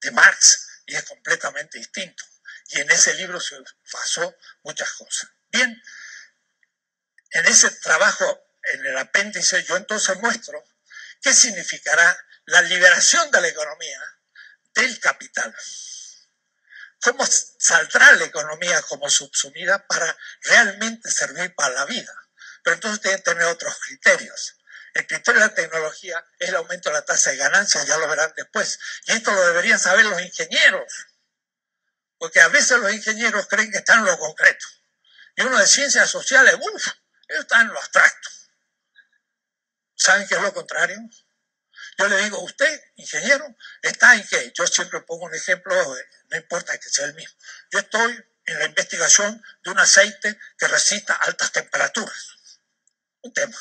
de Marx y es completamente distinto. Y en ese libro se basó muchas cosas. Bien, en ese trabajo, en el apéndice, yo entonces muestro qué significará la liberación de la economía del capital. ¿Cómo saldrá la economía como subsumida para realmente servir para la vida? Pero entonces tiene que tener otros criterios. El criterio de la tecnología es el aumento de la tasa de ganancias, ya lo verán después. Y esto lo deberían saber los ingenieros, porque a veces los ingenieros creen que están en lo concreto. Y uno de ciencias sociales, ellos están en lo abstracto. ¿Saben qué es lo contrario? Yo le digo, usted, ingeniero, ¿está en qué? Yo siempre pongo un ejemplo, no importa que sea el mismo. Yo estoy en la investigación de un aceite que resista altas temperaturas. Un tema.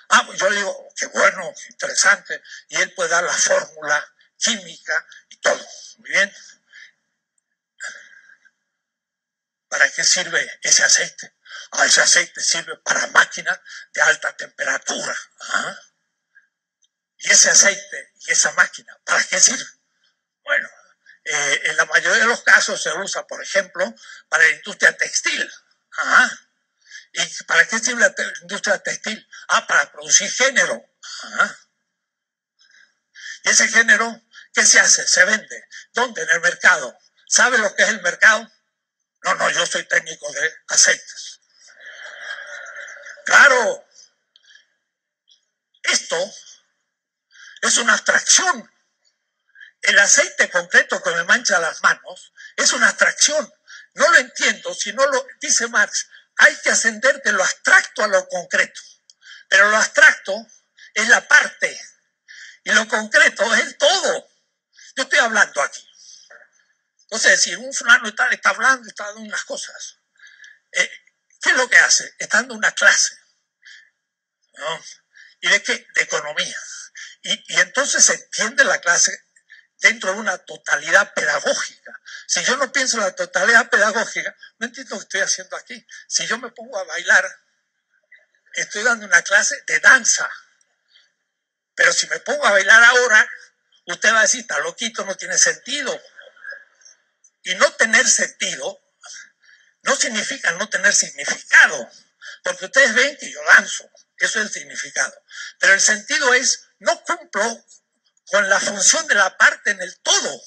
Ah, pues yo le digo, qué bueno, qué interesante, y él puede dar la fórmula química y todo. Muy bien. ¿Para qué sirve ese aceite? Ah, ese aceite sirve para máquinas de alta temperatura. ¿Ah? ¿Y ese aceite y esa máquina, para qué sirve? Bueno, en la mayoría de los casos se usa, por ejemplo, para la industria textil. ¿Ah? ¿Y para qué sirve la industria textil? Ah, para producir género. ¿Ah? ¿Y ese género qué se hace? Se vende. ¿Dónde? En el mercado. ¿Sabe lo que es el mercado? No, yo soy técnico de aceites. Claro, esto es una abstracción. El aceite concreto que me mancha las manos es una abstracción. No lo entiendo, si no lo dice Marx, hay que ascender de lo abstracto a lo concreto. Pero lo abstracto es la parte y lo concreto es el todo. Yo estoy hablando aquí. Entonces, si un fulano está hablando, está dando unas cosas, ¿qué es lo que hace? Está dando una clase. ¿No? ¿Y de qué? De economía. Y entonces se entiende la clase dentro de una totalidad pedagógica. Si yo no pienso en la totalidad pedagógica, no entiendo lo que estoy haciendo aquí. Si yo me pongo a bailar, estoy dando una clase de danza. Pero si me pongo a bailar ahora, usted va a decir, está loquito, no tiene sentido. Y no tener sentido no significa no tener significado. Porque ustedes ven que yo danzo. Eso es el significado. Pero el sentido es, no cumplo con la función de la parte en el todo.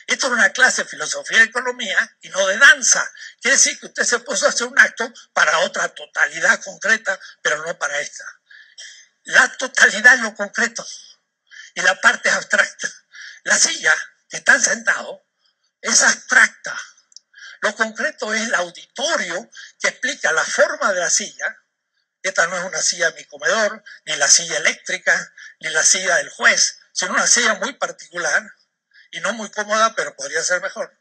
Esto es una clase de filosofía de economía y no de danza. Quiere decir que usted se puso a hacer un acto para otra totalidad concreta, pero no para esta. La totalidad es lo concreto y la parte es abstracta. La silla que están sentados es abstracta. Lo concreto es el auditorio que explica la forma de la silla. Esta no es una silla de mi comedor, ni la silla eléctrica, ni la silla del juez, sino una silla muy particular y no muy cómoda, pero podría ser mejor,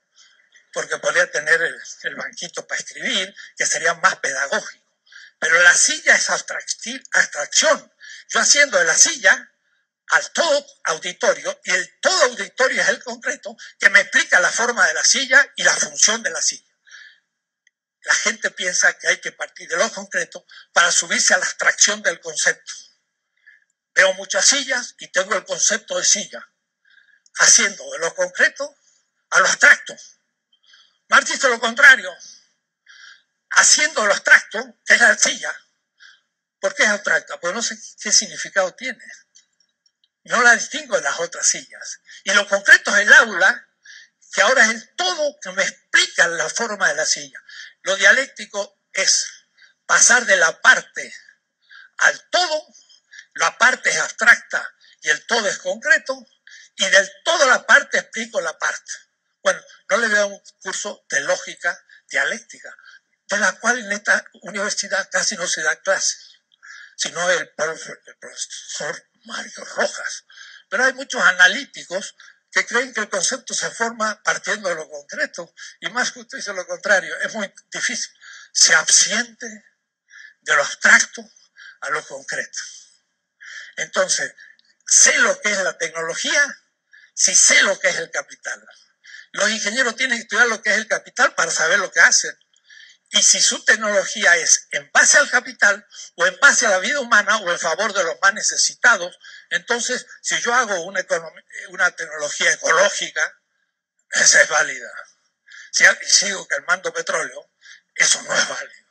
porque podría tener el banquito para escribir, que sería más pedagógico. Pero la silla es abstracción. Yo haciendo de la silla al todo auditorio, y el todo auditorio es el concreto que me explica la forma de la silla y la función de la silla. La gente piensa que hay que partir de lo concreto para subirse a la abstracción del concepto. Veo muchas sillas y tengo el concepto de silla, haciendo de lo concreto a lo abstracto. Marx dice lo contrario, haciendo de lo abstracto, que es la silla. ¿Por qué es abstracta? Porque no sé qué significado tiene. No la distingo de las otras sillas. Y lo concreto es el aula, que ahora es el todo que me explica la forma de la silla. Lo dialéctico es pasar de la parte al todo, la parte es abstracta y el todo es concreto, y del todo a la parte explico la parte. Bueno, no le veo un curso de lógica dialéctica, de la cual en esta universidad casi no se da clases, sino el profesor Mario Rojas. Pero hay muchos analíticos que creen que el concepto se forma partiendo de lo concreto, y más que usted dice lo contrario, es muy difícil. Se absiente de lo abstracto a lo concreto. Entonces, sé lo que es la tecnología si sé lo que es el capital. Los ingenieros tienen que estudiar lo que es el capital para saber lo que hacen. Y si su tecnología es en base al capital o en base a la vida humana o en favor de los más necesitados, entonces si yo hago una tecnología ecológica, esa es válida. Si sigo quemando petróleo, eso no es válido.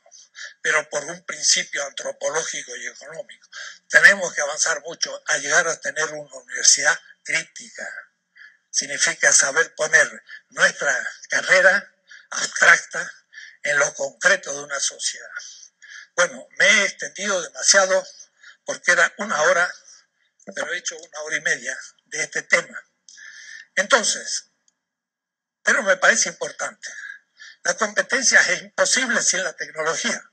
Pero por un principio antropológico y económico, tenemos que avanzar mucho a llegar a tener una universidad crítica. Significa saber poner nuestra carrera abstracta en lo concreto de una sociedad. Bueno, me he extendido demasiado porque era 1 hora, pero he hecho 1 hora y media de este tema. Entonces, pero me parece importante. La competencia es imposible sin la tecnología,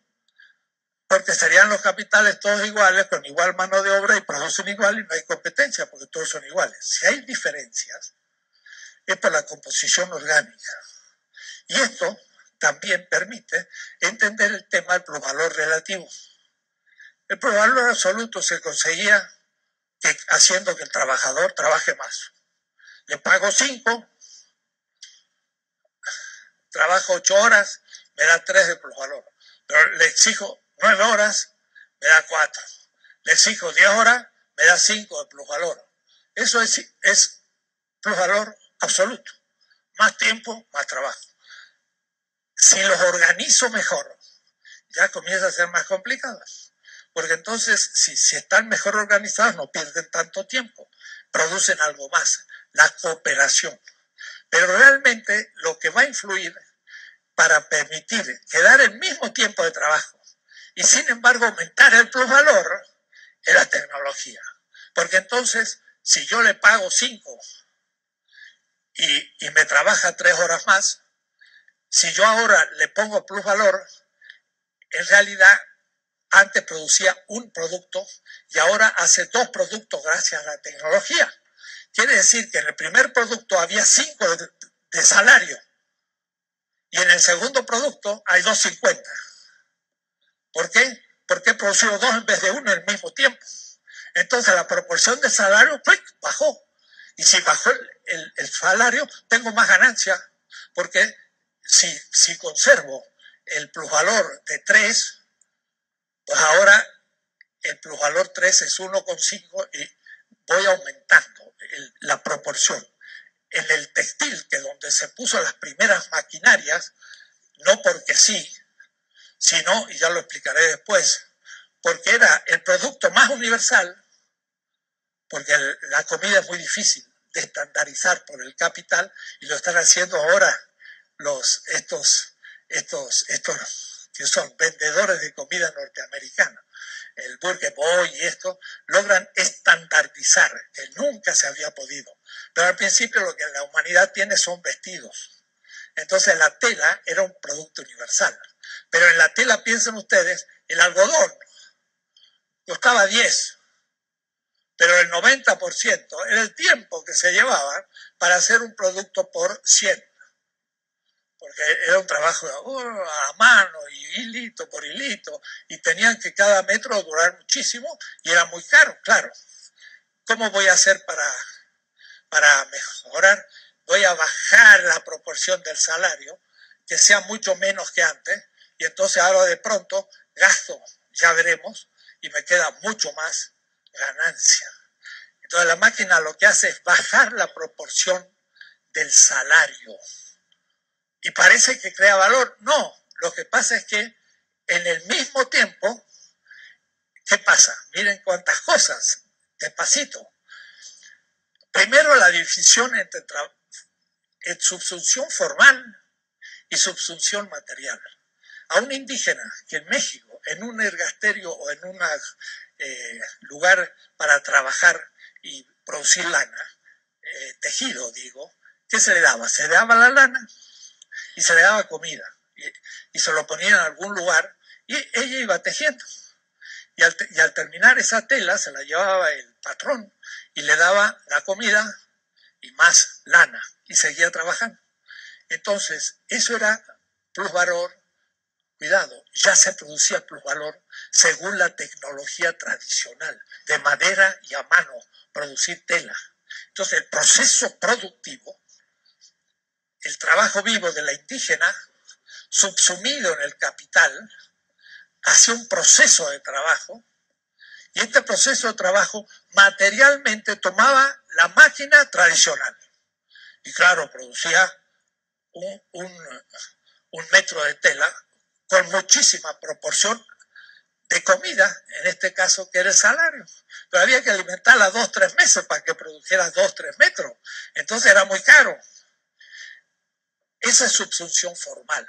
porque serían los capitales todos iguales, con igual mano de obra y producen igual y no hay competencia, porque todos son iguales. Si hay diferencias, es por la composición orgánica. Y esto también permite entender el tema del valor relativo. El plusvalor absoluto se conseguía haciendo que el trabajador trabaje más. Le pago 5, trabajo 8 horas, me da 3 de plusvalor. Pero le exijo 9 horas, me da 4. Le exijo 10 horas, me da 5 de plusvalor. Eso es plusvalor absoluto. Más tiempo, más trabajo. Si los organizo mejor, ya comienza a ser más complicado. Porque entonces, si están mejor organizados, no pierden tanto tiempo, producen algo más, la cooperación. Pero realmente lo que va a influir para permitir quedar el mismo tiempo de trabajo y sin embargo aumentar el plusvalor es la tecnología. Porque entonces, si yo le pago 5 y me trabaja 3 horas más, si yo ahora le pongo plusvalor, en realidad antes producía un producto y ahora hace 2 productos gracias a la tecnología. Quiere decir que en el primer producto había 5 de salario y en el segundo producto hay 2.50. ¿Por qué? Porque he producido 2 en vez de 1 al mismo tiempo. Entonces la proporción de salario bajó. Y si bajó el salario, tengo más ganancia, porque si conservo el plusvalor de 3, pues ahora el plusvalor 3 es 1,5 y voy aumentando la proporción. En el textil, que donde se puso las primeras maquinarias, no porque sí, sino, y ya lo explicaré después, porque era el producto más universal, porque la comida es muy difícil de estandarizar por el capital, y lo están haciendo ahora estos que son vendedores de comida norteamericana, el Burger Boy y esto, logran estandarizar, que nunca se había podido. Pero al principio lo que la humanidad tiene son vestidos. Entonces la tela era un producto universal. Pero en la tela, piensen ustedes, el algodón costaba 10, pero el 90% era el tiempo que se llevaba para hacer un producto por 100. Porque era un trabajo a mano y hilito por hilito, y tenían que cada metro durar muchísimo y era muy caro, claro. ¿Cómo voy a hacer para mejorar? Voy a bajar la proporción del salario, que sea mucho menos que antes, y entonces ahora de pronto gasto, ya veremos, y me queda mucho más ganancia. Entonces la máquina lo que hace es bajar la proporción del salario. Y parece que crea valor. No, lo que pasa es que en el mismo tiempo, ¿qué pasa? Miren cuántas cosas, despacito. Primero, la división entre subsunción formal y subsunción material. A un indígena que en México, en un ergasterio o en un lugar para trabajar y producir lana, tejido, digo, ¿qué se le daba? Se le daba la lana y se le daba comida, y se lo ponía en algún lugar, y ella iba tejiendo. Y al terminar esa tela se la llevaba el patrón y le daba la comida y más lana, y seguía trabajando. Entonces, eso era plusvalor. Cuidado, ya se producía plusvalor según la tecnología tradicional, de madera y a mano, producir tela. Entonces, el proceso productivo, el trabajo vivo de la indígena, subsumido en el capital, hacía un proceso de trabajo, y este proceso de trabajo materialmente tomaba la máquina tradicional. Y claro, producía un metro de tela con muchísima proporción de comida, en este caso que era el salario. Pero había que alimentarla 2-3 meses para que produjera 2-3 metros. Entonces era muy caro. Esa es subsunción formal.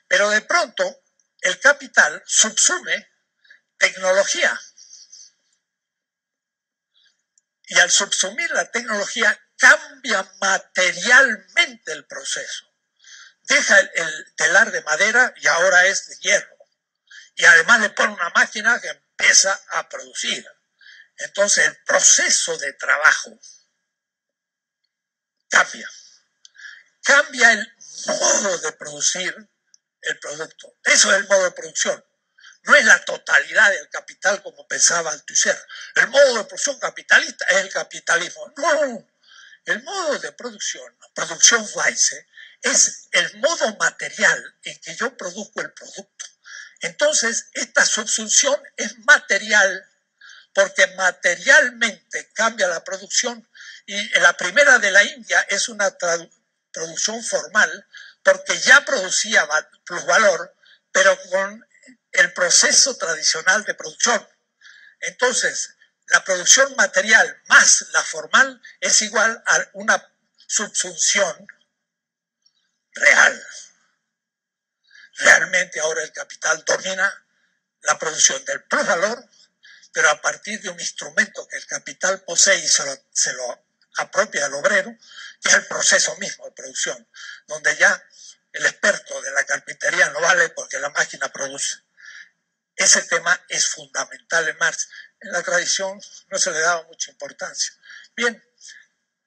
Pero de pronto el capital subsume tecnología. Y al subsumir la tecnología cambia materialmente el proceso. Deja el telar de madera y ahora es de hierro. Y además le pone una máquina que empieza a producir. Entonces el proceso de trabajo cambia. Cambia el modo de producir el producto. Eso es el modo de producción. no es la totalidad del capital como pensaba Althusser. El modo de producción capitalista es el capitalismo. No, el modo de producción Weisse, es el modo material en que yo produzco el producto. Entonces, esta subsunción es material, porque materialmente cambia la producción, y la primera de la India es una producción formal, porque ya producía plusvalor, pero con el proceso tradicional de producción. Entonces, la producción material más la formal es igual a una subsunción real. Realmente ahora el capital domina la producción del plusvalor, pero a partir de un instrumento que el capital posee y se lo apropia al obrero, que es el proceso mismo de producción, donde ya el experto de la carpintería no vale porque la máquina produce. Ese tema es fundamental en Marx. En la tradición no se le daba mucha importancia. Bien,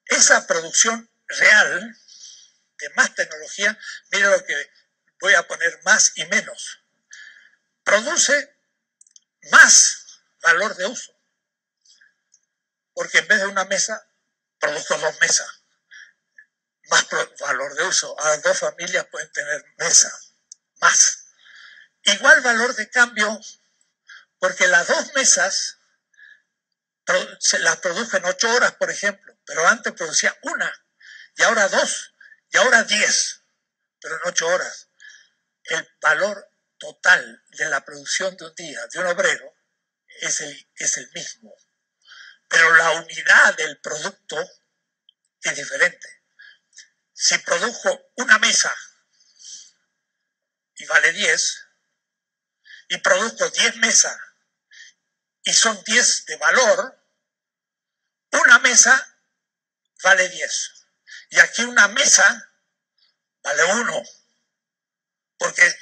esa producción real de más tecnología, mire lo que voy a poner más y menos, produce más valor de uso, porque en vez de una mesa, produjo 2 mesas, más valor de uso. Ahora 2 familias pueden tener mesa, más. Igual valor de cambio, porque las 2 mesas se las produjo en 8 horas, por ejemplo, pero antes producía 1, y ahora 2, y ahora 10, pero en 8 horas. El valor total de la producción de un día de un obrero es el mismo, pero la unidad del producto es diferente. Si produjo una mesa y vale 10, y produjo 10 mesas y son 10 de valor, una mesa vale 10. Y aquí una mesa vale 1, porque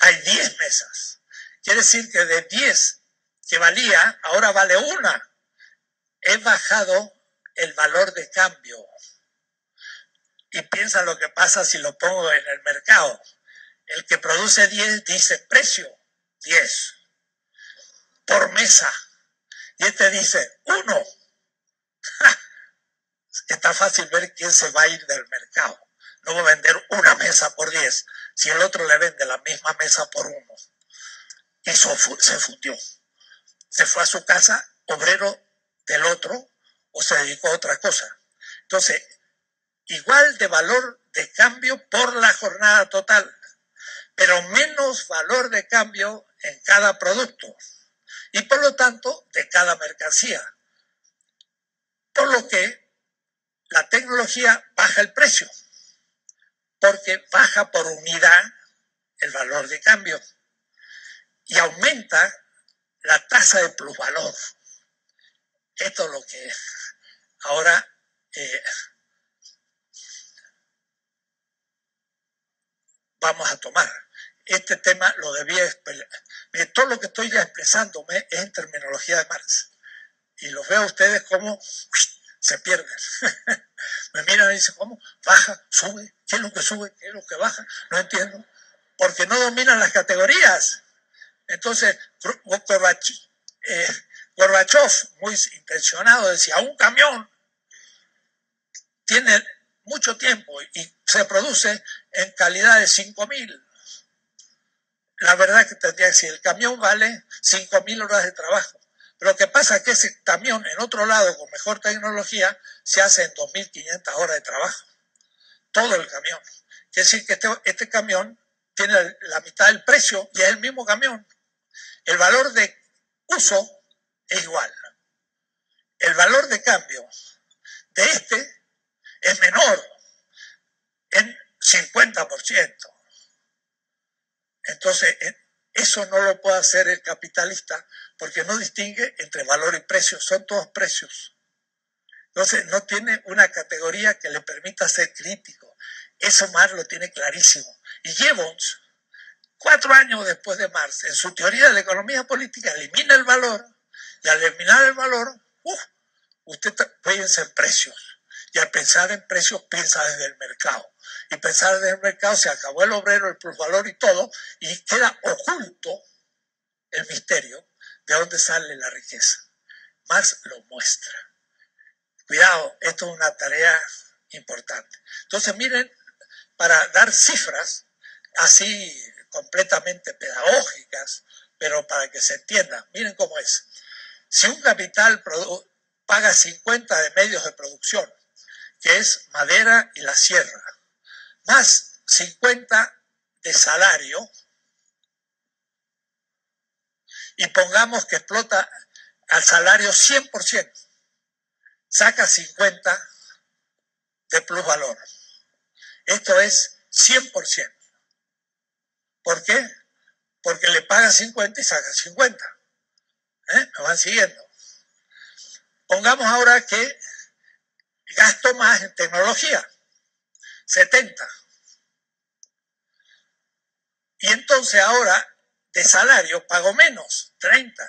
hay 10 mesas. Quiere decir que de 10 que valía, ahora vale 1. He bajado el valor de cambio. Y piensa lo que pasa si lo pongo en el mercado. El que produce 10 dice precio 10 por mesa. Y este dice 1. Está fácil ver quién se va a ir del mercado. No va a vender una mesa por 10 si el otro le vende la misma mesa por 1. Y se fundió. Se fue a su casa, obrero del otro, o se dedicó a otra cosa. Entonces, igual de valor de cambio por la jornada total, pero menos valor de cambio en cada producto y por lo tanto de cada mercancía. Por lo que la tecnología baja el precio, porque baja por unidad el valor de cambio y aumenta la tasa de plusvalor. Esto es lo que ahora vamos a tomar. Este tema lo debía explicar. Todo lo que estoy ya expresándome es en terminología de Marx. Y los veo a ustedes como se pierden. Me miran y dicen, ¿cómo? Baja, sube, ¿qué es lo que sube? ¿Qué es lo que baja? No entiendo. Porque no dominan las categorías. Entonces, Gorbachev, muy intencionado, decía, un camión tiene mucho tiempo y se produce en calidad de 5.000. La verdad que tendría que decir, el camión vale 5.000 horas de trabajo. Pero lo que pasa es que ese camión en otro lado con mejor tecnología se hace en 2.500 horas de trabajo. Todo el camión. Quiere decir que este camión tiene la mitad del precio y es el mismo camión. El valor de uso es igual. El valor de cambio de este es menor en 50%. Entonces, eso no lo puede hacer el capitalista porque no distingue entre valor y precio, son todos precios. Entonces, no tiene una categoría que le permita ser crítico. Eso Marx lo tiene clarísimo. Y Gibbons, 4 años después de Marx, en su teoría de la economía política, elimina el valor, y al eliminar el valor, usted piensa en precios. Y al pensar en precios, piensa desde el mercado. Y pensar desde el mercado, se acabó el obrero, el plusvalor y todo, y queda oculto el misterio de dónde sale la riqueza. Marx lo muestra. Cuidado, esto es una tarea importante. Entonces, miren, para dar cifras así completamente pedagógicas, pero para que se entienda, miren cómo es. Si un capital paga 50 de medios de producción, que es madera y la sierra, más 50 de salario, y pongamos que explota al salario 100%, saca 50 de plusvalor. Esto es 100%. ¿Por qué? Porque le paga 50 y saca 50. ¿Me van siguiendo? Pongamos ahora que gasto más en tecnología, 70. Y entonces ahora de salario pago menos, 30.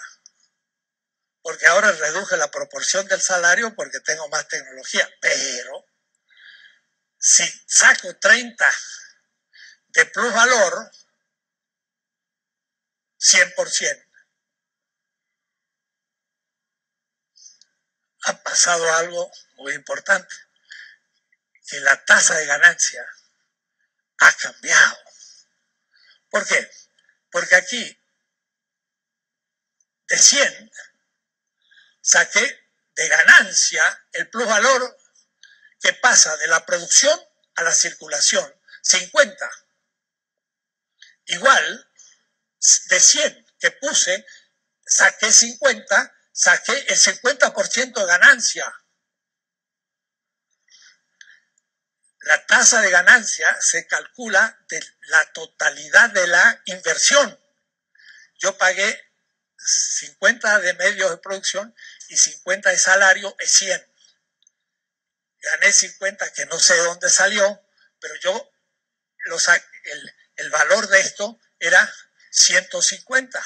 Porque ahora reduje la proporción del salario porque tengo más tecnología. Pero si saco 30 de plusvalor, 100%, ha pasado algo muy importante, que la tasa de ganancia ha cambiado. ¿Por qué? Porque aquí de 100 saqué de ganancia el plusvalor que pasa de la producción a la circulación, 50. Igual, de 100 que puse, saqué 50, saqué el 50% de ganancia. La tasa de ganancia se calcula de la totalidad de la inversión. Yo pagué 50 de medios de producción y 50 de salario, es 100. Gané 50 que no sé de dónde salió, pero yo el valor de esto era 150.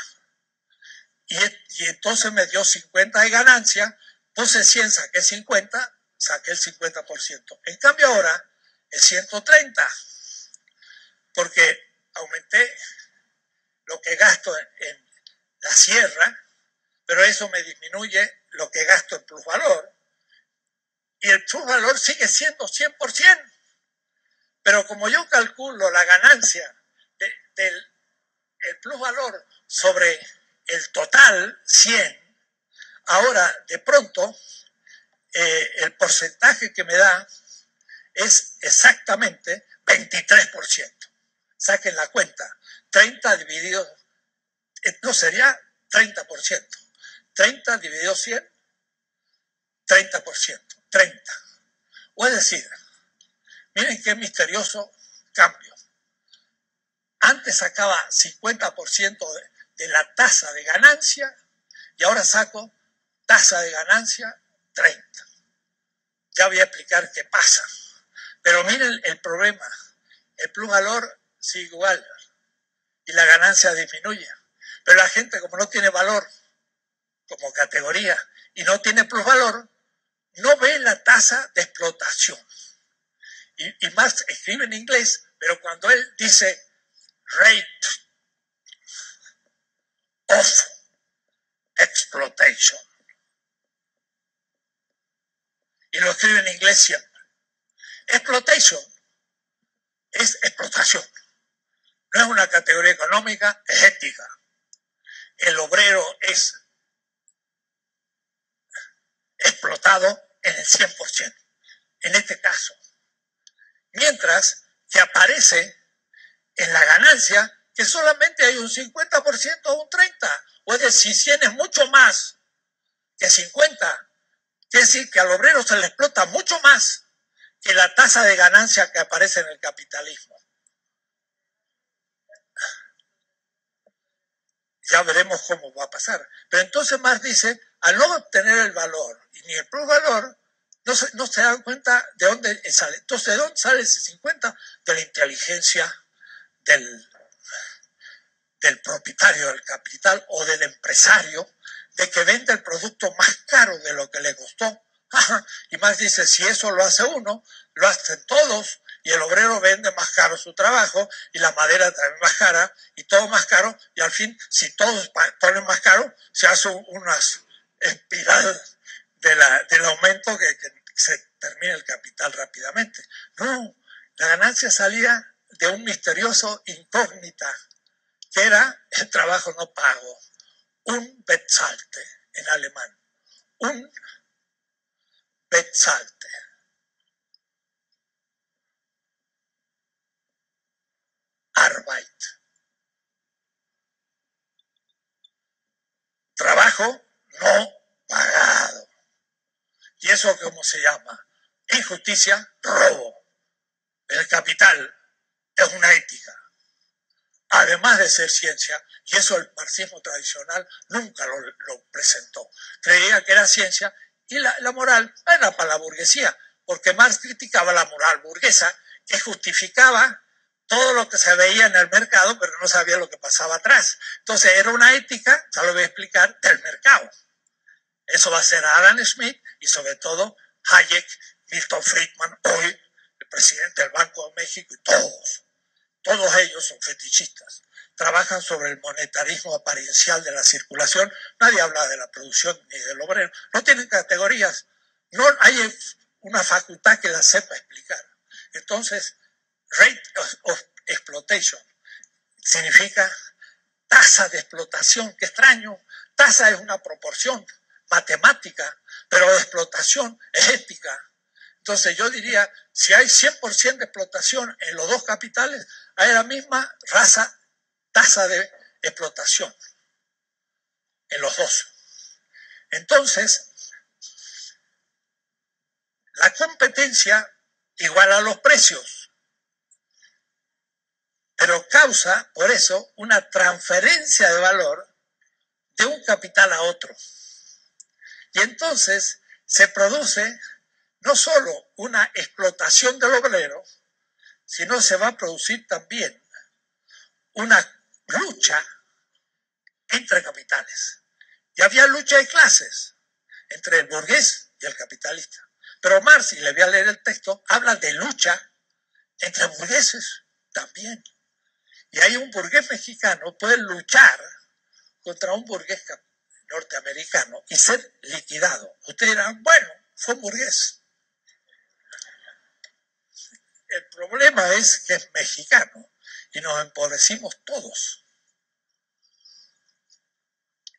Y entonces me dio 50 de ganancia, puse 100, saqué 50, saqué el 50%. En cambio ahora es 130, porque aumenté lo que gasto en la sierra, pero eso me disminuye lo que gasto en plusvalor, y el plusvalor sigue siendo 100%. Pero como yo calculo la ganancia del plusvalor sobre el total, 100, ahora de pronto el porcentaje que me da es exactamente 23%. Saquen la cuenta. 30 dividido, no sería 30%. 30 dividido 100, 30%. 30. O es decir, miren qué misterioso cambio. Antes sacaba 50% de la tasa de ganancia y ahora saco tasa de ganancia 30. Ya voy a explicar qué pasa. Pero miren el problema. El plusvalor sigue igual y la ganancia disminuye. Pero la gente, como no tiene valor como categoría y no tiene plusvalor, no ve la tasa de explotación. Y Marx escribe en inglés, pero cuando él dice rate of exploitation, y lo escribe en inglés siempre. Exploitation es explotación. No es una categoría económica, es ética. El obrero es explotado en el 100%, en este caso. Mientras que aparece en la ganancia que solamente hay un 50% o un 30%. O es decir, 100 es mucho más que 50. Quiere decir que al obrero se le explota mucho más que la tasa de ganancia que aparece en el capitalismo. Ya veremos cómo va a pasar. Pero entonces Marx dice, al no obtener el valor y ni el plusvalor, no se dan cuenta de dónde sale. Entonces, ¿de dónde sale ese 50? De la inteligencia del propietario del capital o del empresario, de que vende el producto más caro de lo que le costó. Y Marx dice, si eso lo hace uno, lo hacen todos, y el obrero vende más caro su trabajo y la madera también más cara y todo más caro y al fin, si todos ponen más caro, se hace una espiral del aumento que se termina el capital rápidamente. No, la ganancia salía de un misterioso incógnita que era el trabajo no pago, un Bezahlte en alemán, un Bezahlte. Arbeit. Trabajo no pagado. ¿Y eso cómo se llama? Injusticia, robo. El capital es una ética, además de ser ciencia, y eso el marxismo tradicional nunca lo presentó. Creía que era ciencia y la moral era para la burguesía, porque Marx criticaba la moral burguesa que justificaba todo lo que se veía en el mercado, pero no sabía lo que pasaba atrás. Entonces era una ética, ya lo voy a explicar, del mercado. Eso va a ser Adam Smith y sobre todo Hayek, Milton Friedman, hoy el presidente del Banco de México y todos ellos son fetichistas. Trabajan sobre el monetarismo apariencial de la circulación. Nadie habla de la producción ni del obrero. No tienen categorías. No hay una facultad que la sepa explicar. Entonces, rate of exploitation significa tasa de explotación. Qué extraño. Tasa es una proporción matemática, pero de explotación es ética. Entonces yo diría, si hay 100% de explotación en los dos capitales, hay la misma tasa de explotación en los dos. Entonces, la competencia iguala los precios, pero causa, por eso, una transferencia de valor de un capital a otro. Y entonces se produce no solo una explotación del obrero, sino se va a producir también una lucha entre capitales. Y había lucha de clases entre el burgués y el capitalista. Pero Marx, y le voy a leer el texto, habla de lucha entre burgueses también. Y hay un burgués mexicano puede luchar contra un burgués norteamericano y ser liquidado. Ustedes dirán, bueno, fue un burgués. El problema es que es mexicano y nos empobrecimos todos.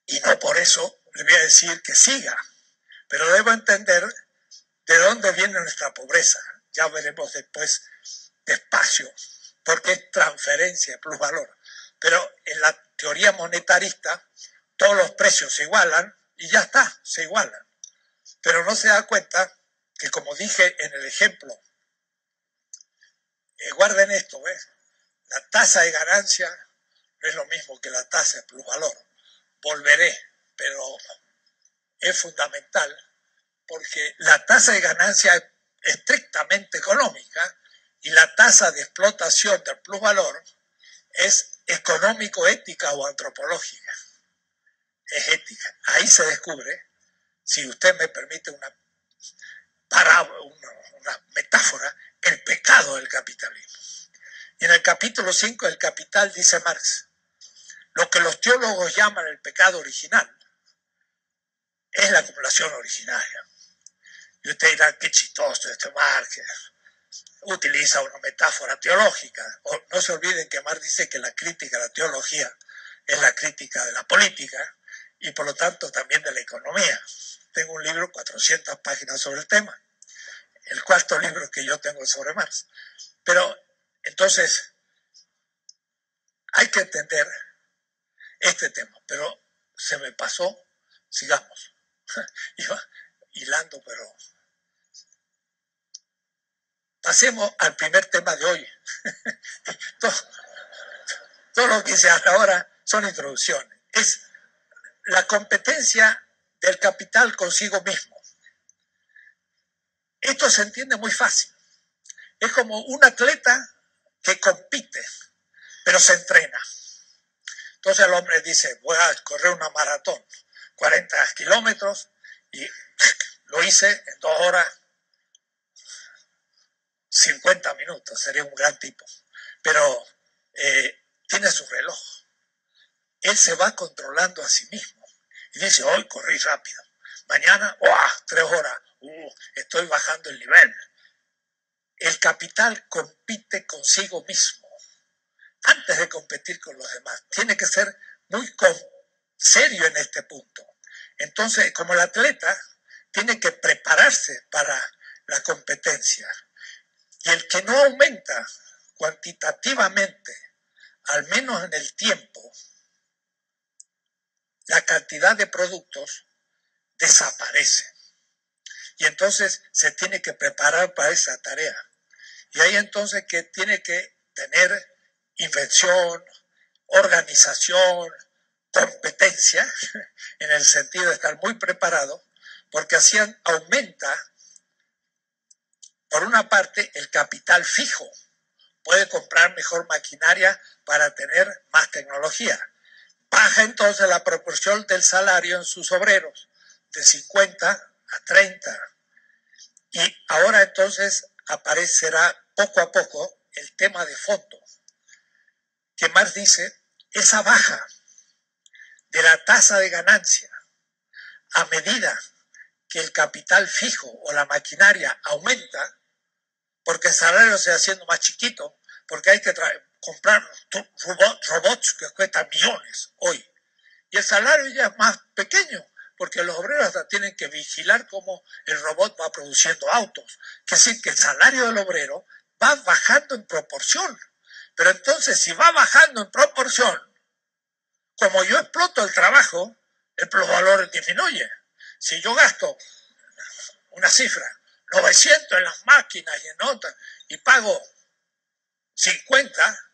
Y no por eso le voy a decir que siga, pero debo entender de dónde viene nuestra pobreza. Ya veremos después despacio, porque es transferencia, plusvalor. Pero en la teoría monetarista, todos los precios se igualan y ya está, se igualan. Pero no se da cuenta que, como dije en el ejemplo, guarden esto, ¿ves? La tasa de ganancia no es lo mismo que la tasa de plusvalor. Volveré, pero es fundamental porque la tasa de ganancia es estrictamente económica y la tasa de explotación del plusvalor es económico-ética o antropológica. Es ética. Ahí se descubre, si usted me permite una metáfora, el pecado del capitalismo. Y en el capítulo 5 del Capital dice Marx, lo que los teólogos llaman el pecado original es la acumulación originaria. Y usted dirá, qué chistoso este Marx, utiliza una metáfora teológica. No se olviden que Marx dice que la crítica a la teología es la crítica de la política y por lo tanto también de la economía. Tengo un libro, 400 páginas sobre el tema, el cuarto libro que yo tengo sobre Marx. Pero entonces hay que entender este tema, pero se me pasó, sigamos. Iba hilando, pero pasemos al primer tema de hoy. Todo lo que hice hasta ahora son introducciones. Es la competencia del capital consigo mismo. Esto se entiende muy fácil. Es como un atleta que compite, pero se entrena. Entonces el hombre dice, voy a correr una maratón, 40 kilómetros, y lo hice en 2 horas 50 minutos, sería un gran tipo. Pero tiene su reloj. Él se va controlando a sí mismo. Y dice, hoy corrí rápido. Mañana, 3 horas. Estoy bajando el nivel. El capital compite consigo mismo antes de competir con los demás. Tiene que ser muy serio en este punto. Entonces, como el atleta, tiene que prepararse para la competencia. Y el que no aumenta cuantitativamente, al menos en el tiempo, la cantidad de productos desaparece. Y entonces se tiene que preparar para esa tarea. Y ahí entonces que tiene que tener invención, organización, competencia, en el sentido de estar muy preparado, porque así aumenta, por una parte, el capital fijo. Puede comprar mejor maquinaria para tener más tecnología. Baja entonces la proporción del salario en sus obreros, de 50 a 30. Y ahora entonces aparecerá poco a poco el tema de fondo, que Marx dice, esa baja de la tasa de ganancia a medida que el capital fijo o la maquinaria aumenta, porque el salario se va haciendo más chiquito, porque hay que comprar robots que cuestan millones hoy. Y el salario ya es más pequeño, porque los obreros hasta tienen que vigilar cómo el robot va produciendo autos. Que decir que el salario del obrero va bajando en proporción. Pero entonces, si va bajando en proporción, como yo exploto el trabajo, el plusvalor disminuye. Si yo gasto una cifra, 900 en las máquinas y en otras, y pago 50,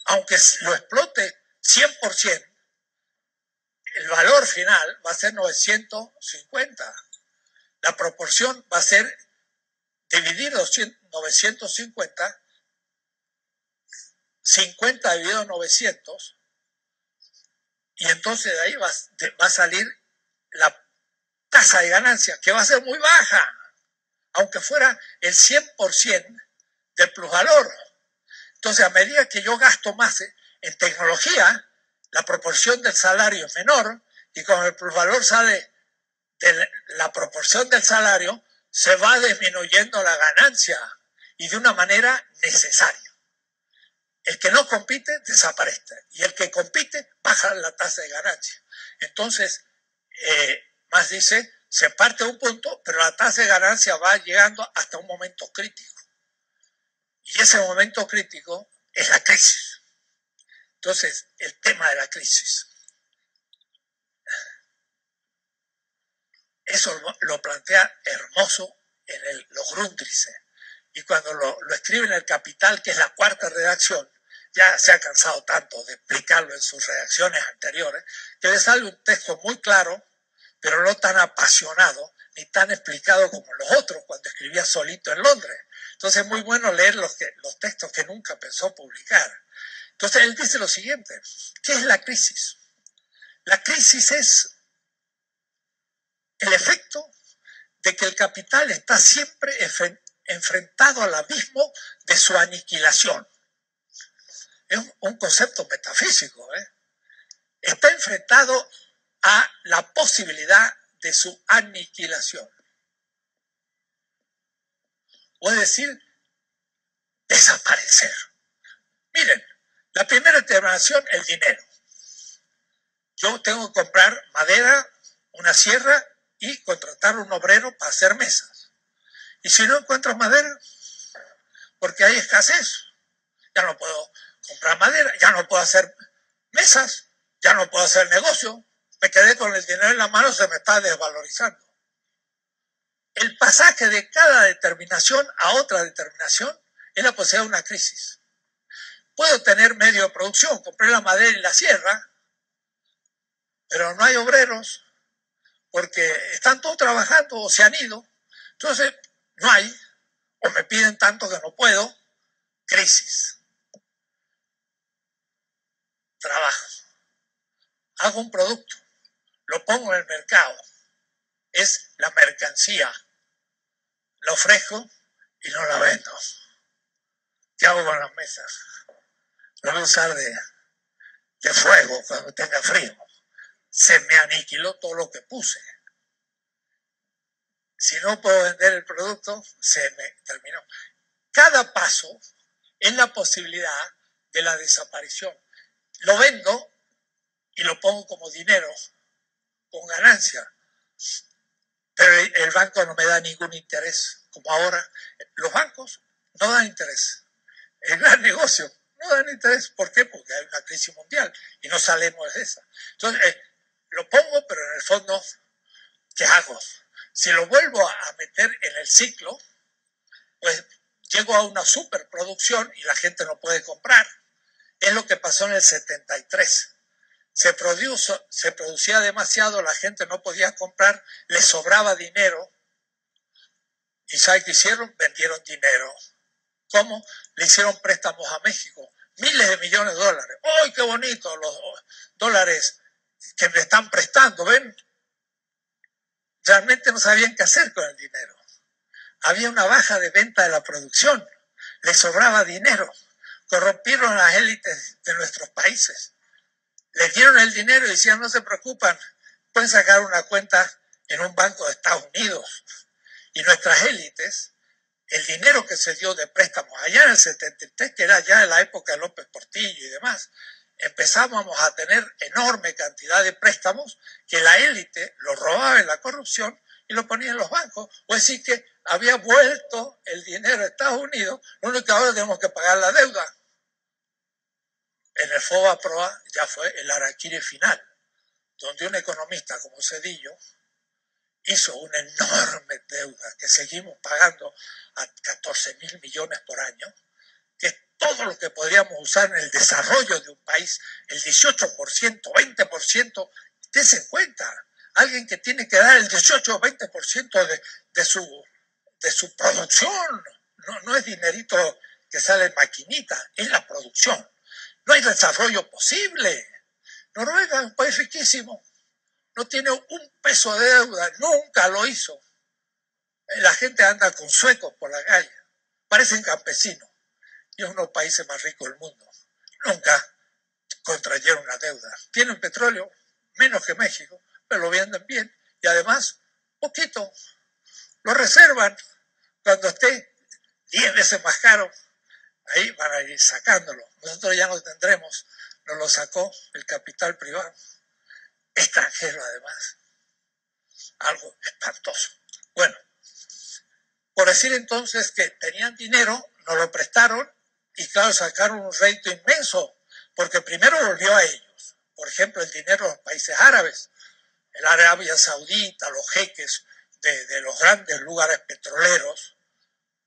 aunque lo explote 100%, el valor final va a ser 950. La proporción va a ser dividir 950, 50 dividido 900, y entonces de ahí va a salir la tasa de ganancia, que va a ser muy baja, aunque fuera el 100% del plusvalor. Entonces, a medida que yo gasto más en tecnología, la proporción del salario es menor, y con el plusvalor sale de la proporción del salario, se va disminuyendo la ganancia, y de una manera necesaria. El que no compite desaparece, y el que compite baja la tasa de ganancia. Entonces, Marx dice, se parte de un punto, pero la tasa de ganancia va llegando hasta un momento crítico. Y ese momento crítico es la crisis. Entonces, el tema de la crisis. Eso lo plantea hermoso en los Grundrisse. Y cuando lo escribe en El Capital, que es la 4ª redacción, ya se ha cansado tanto de explicarlo en sus redacciones anteriores, que le sale un texto muy claro, pero no tan apasionado, ni tan explicado como los otros cuando escribía solito en Londres. Entonces es muy bueno leer los textos que nunca pensó publicar. Entonces él dice lo siguiente, ¿qué es la crisis? La crisis es el efecto de que el capital está siempre enfrentado al abismo de su aniquilación. Es un concepto metafísico, Está enfrentado a la posibilidad de su aniquilación. O es decir, desaparecer. Miren, la primera determinación, el dinero. Yo tengo que comprar madera, una sierra y contratar un obrero para hacer mesas. Y si no encuentro madera, porque hay escasez, ya no puedo comprar madera, ya no puedo hacer mesas, ya no puedo hacer negocio, me quedé con el dinero en la mano, se me está desvalorizando. El pasaje de cada determinación a otra determinación es la posibilidad de una crisis. Puedo tener medio de producción, compré la madera y la sierra, pero no hay obreros, porque están todos trabajando o se han ido, entonces no hay, o me piden tanto que no puedo, crisis. Trabajo. Hago un producto, lo pongo en el mercado, es la mercancía, la ofrezco y no la vendo. ¿Qué hago con las mesas? Lo voy a usar de fuego cuando tenga frío. Se me aniquiló todo lo que puse. Si no puedo vender el producto, se me terminó. Cada paso es la posibilidad de la desaparición. Lo vendo y lo pongo como dinero, con ganancia. Pero el banco no me da ningún interés. Como ahora, los bancos no dan interés. El gran negocio no dan interés. ¿Por qué? Porque hay una crisis mundial y no salimos de esa. Entonces, lo pongo, pero en el fondo, ¿qué hago? Si lo vuelvo a meter en el ciclo, pues llego a una superproducción y la gente no puede comprar. Es lo que pasó en el 73. Se producía demasiado, la gente no podía comprar, les sobraba dinero. ¿Y sabe qué hicieron? Vendieron dinero. ¿Cómo? Le hicieron préstamos a México. Miles de millones de dólares. ¡Ay, qué bonito! Los dólares que me están prestando, ¿ven? Realmente no sabían qué hacer con el dinero. Había una baja de venta de la producción. Les sobraba dinero. Corrompieron a las élites de nuestros países. Les dieron el dinero y decían, no se preocupan, pueden sacar una cuenta en un banco de Estados Unidos. Y nuestras élites, el dinero que se dio de préstamos allá en el 73, que era ya en la época de López Portillo y demás, empezábamos a tener enorme cantidad de préstamos que la élite lo robaba en la corrupción y lo ponía en los bancos. O es decir que había vuelto el dinero de Estados Unidos, lo único que ahora tenemos que pagar la deuda. En el FOBAPROA ya fue el harakiri final, donde un economista como Cedillo hizo una enorme deuda que seguimos pagando a 14.000 millones por año, que es todo lo que podríamos usar en el desarrollo de un país, el 18%, 20%, dése en cuenta, alguien que tiene que dar el 18 o 20% de su producción, no es dinerito que sale en maquinita, es la producción. No hay desarrollo posible. Noruega es un país riquísimo. No tiene un peso de deuda. Nunca lo hizo. La gente anda con suecos por la calle. Parecen campesinos. Y es uno de los países más ricos del mundo. Nunca contrayeron una deuda. Tienen petróleo, menos que México, pero lo venden bien. Y además, poquito. Lo reservan. Cuando esté 10 veces más caro, ahí van a ir sacándolo. Nosotros ya no tendremos. Nos lo sacó el capital privado, extranjero además. Algo espantoso. Bueno, por decir entonces que tenían dinero, nos lo prestaron y claro, sacaron un rédito inmenso, porque primero volvió a ellos. Por ejemplo, el dinero de los países árabes, el Arabia Saudita, los jeques de los grandes lugares petroleros,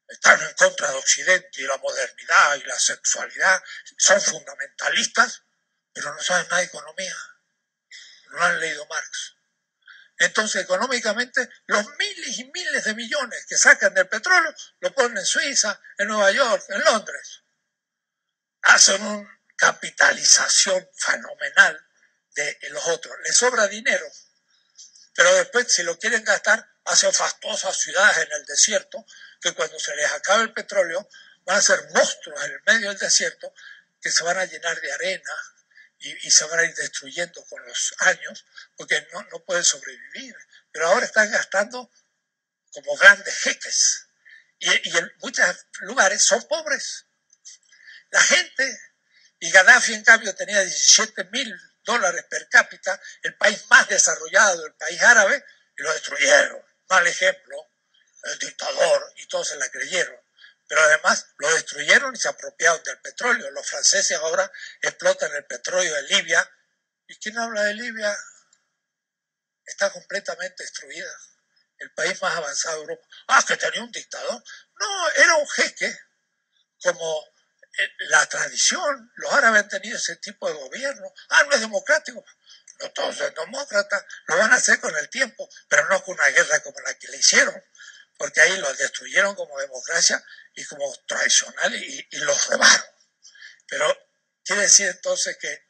están en contra de Occidente y la modernidad y la sexualidad, son fundamentalistas, pero no saben nada de economía, no han leído Marx. Entonces, económicamente, los miles y miles de millones que sacan del petróleo lo ponen en Suiza, en Nueva York, en Londres. Hacen una capitalización fenomenal de los otros. Les sobra dinero, pero después, si lo quieren gastar, hacen fastuosas ciudades en el desierto, que cuando se les acabe el petróleo, van a ser monstruos en el medio del desierto, que se van a llenar de arena y se van a ir destruyendo con los años, porque no pueden sobrevivir. Pero ahora están gastando como grandes jeques. Y en muchos lugares son pobres. La gente, y Gaddafi en cambio tenía $17.000 per cápita, el país más desarrollado del país árabe, y lo destruyeron. Mal ejemplo, el dictador, y todos se la creyeron. Pero además lo destruyeron y se apropiaron del petróleo. Los franceses ahora explotan el petróleo de Libia. ¿Y quién habla de Libia? Está completamente destruida. El país más avanzado de Europa. Ah, que tenía un dictador. No, era un jeque, como la tradición. Los árabes han tenido ese tipo de gobierno. Ah, no es democrático. No todos son demócratas. Lo van a hacer con el tiempo, pero no con una guerra como la que le hicieron, porque ahí los destruyeron como democracia y como tradicional y los robaron. Pero quiere decir entonces que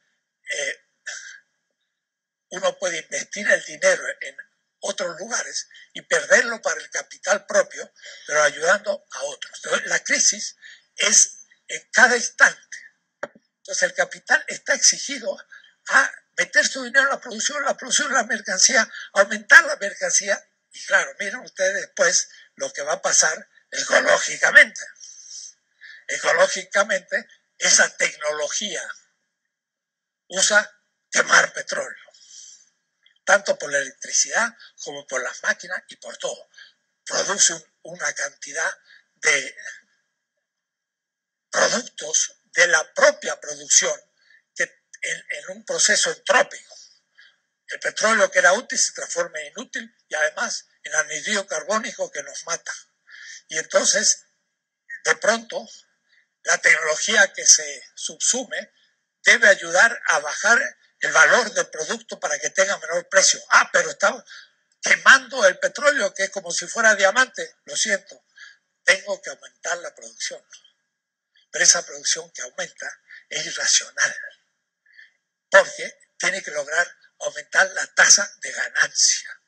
uno puede investir el dinero en otros lugares y perderlo para el capital propio, pero ayudando a otros. Entonces, la crisis es en cada instante. Entonces el capital está exigido a meter su dinero en la producción de la mercancía, aumentar la mercancía. Y claro, miren ustedes después lo que va a pasar ecológicamente. Ecológicamente, esa tecnología usa quemar petróleo, tanto por la electricidad como por las máquinas y por todo. Produce una cantidad de productos de la propia producción que en un proceso entrópico. El petróleo que era útil se transforma en inútil y además en anhídrido carbónico que nos mata. Y entonces, de pronto, la tecnología que se subsume debe ayudar a bajar el valor del producto para que tenga menor precio. Pero está quemando el petróleo, que es como si fuera diamante. Lo siento, tengo que aumentar la producción. Pero esa producción que aumenta es irracional, porque tiene que lograr aumentar la tasa de ganancia.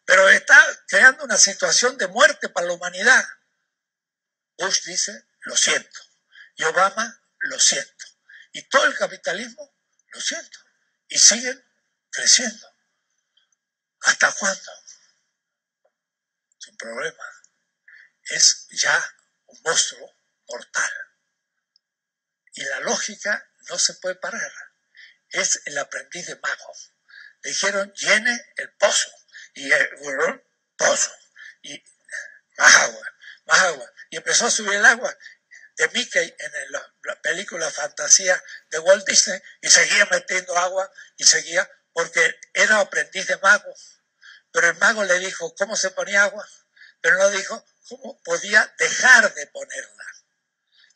Pero está creando una situación de muerte para la humanidad. Bush dice, lo siento. Y Obama, lo siento. Y todo el capitalismo, lo siento. Y siguen creciendo. ¿Hasta cuándo? Es un problema. Es ya un monstruo mortal. Y la lógica no se puede parar. Es el aprendiz de mago. Le dijeron, llene el pozo. Y el pozo. Y más agua, más agua. Y empezó a subir el agua de Mickey en la película Fantasía de Walt Disney y seguía metiendo agua y seguía porque era aprendiz de mago. Pero el mago le dijo cómo se ponía agua, pero no dijo cómo podía dejar de ponerla.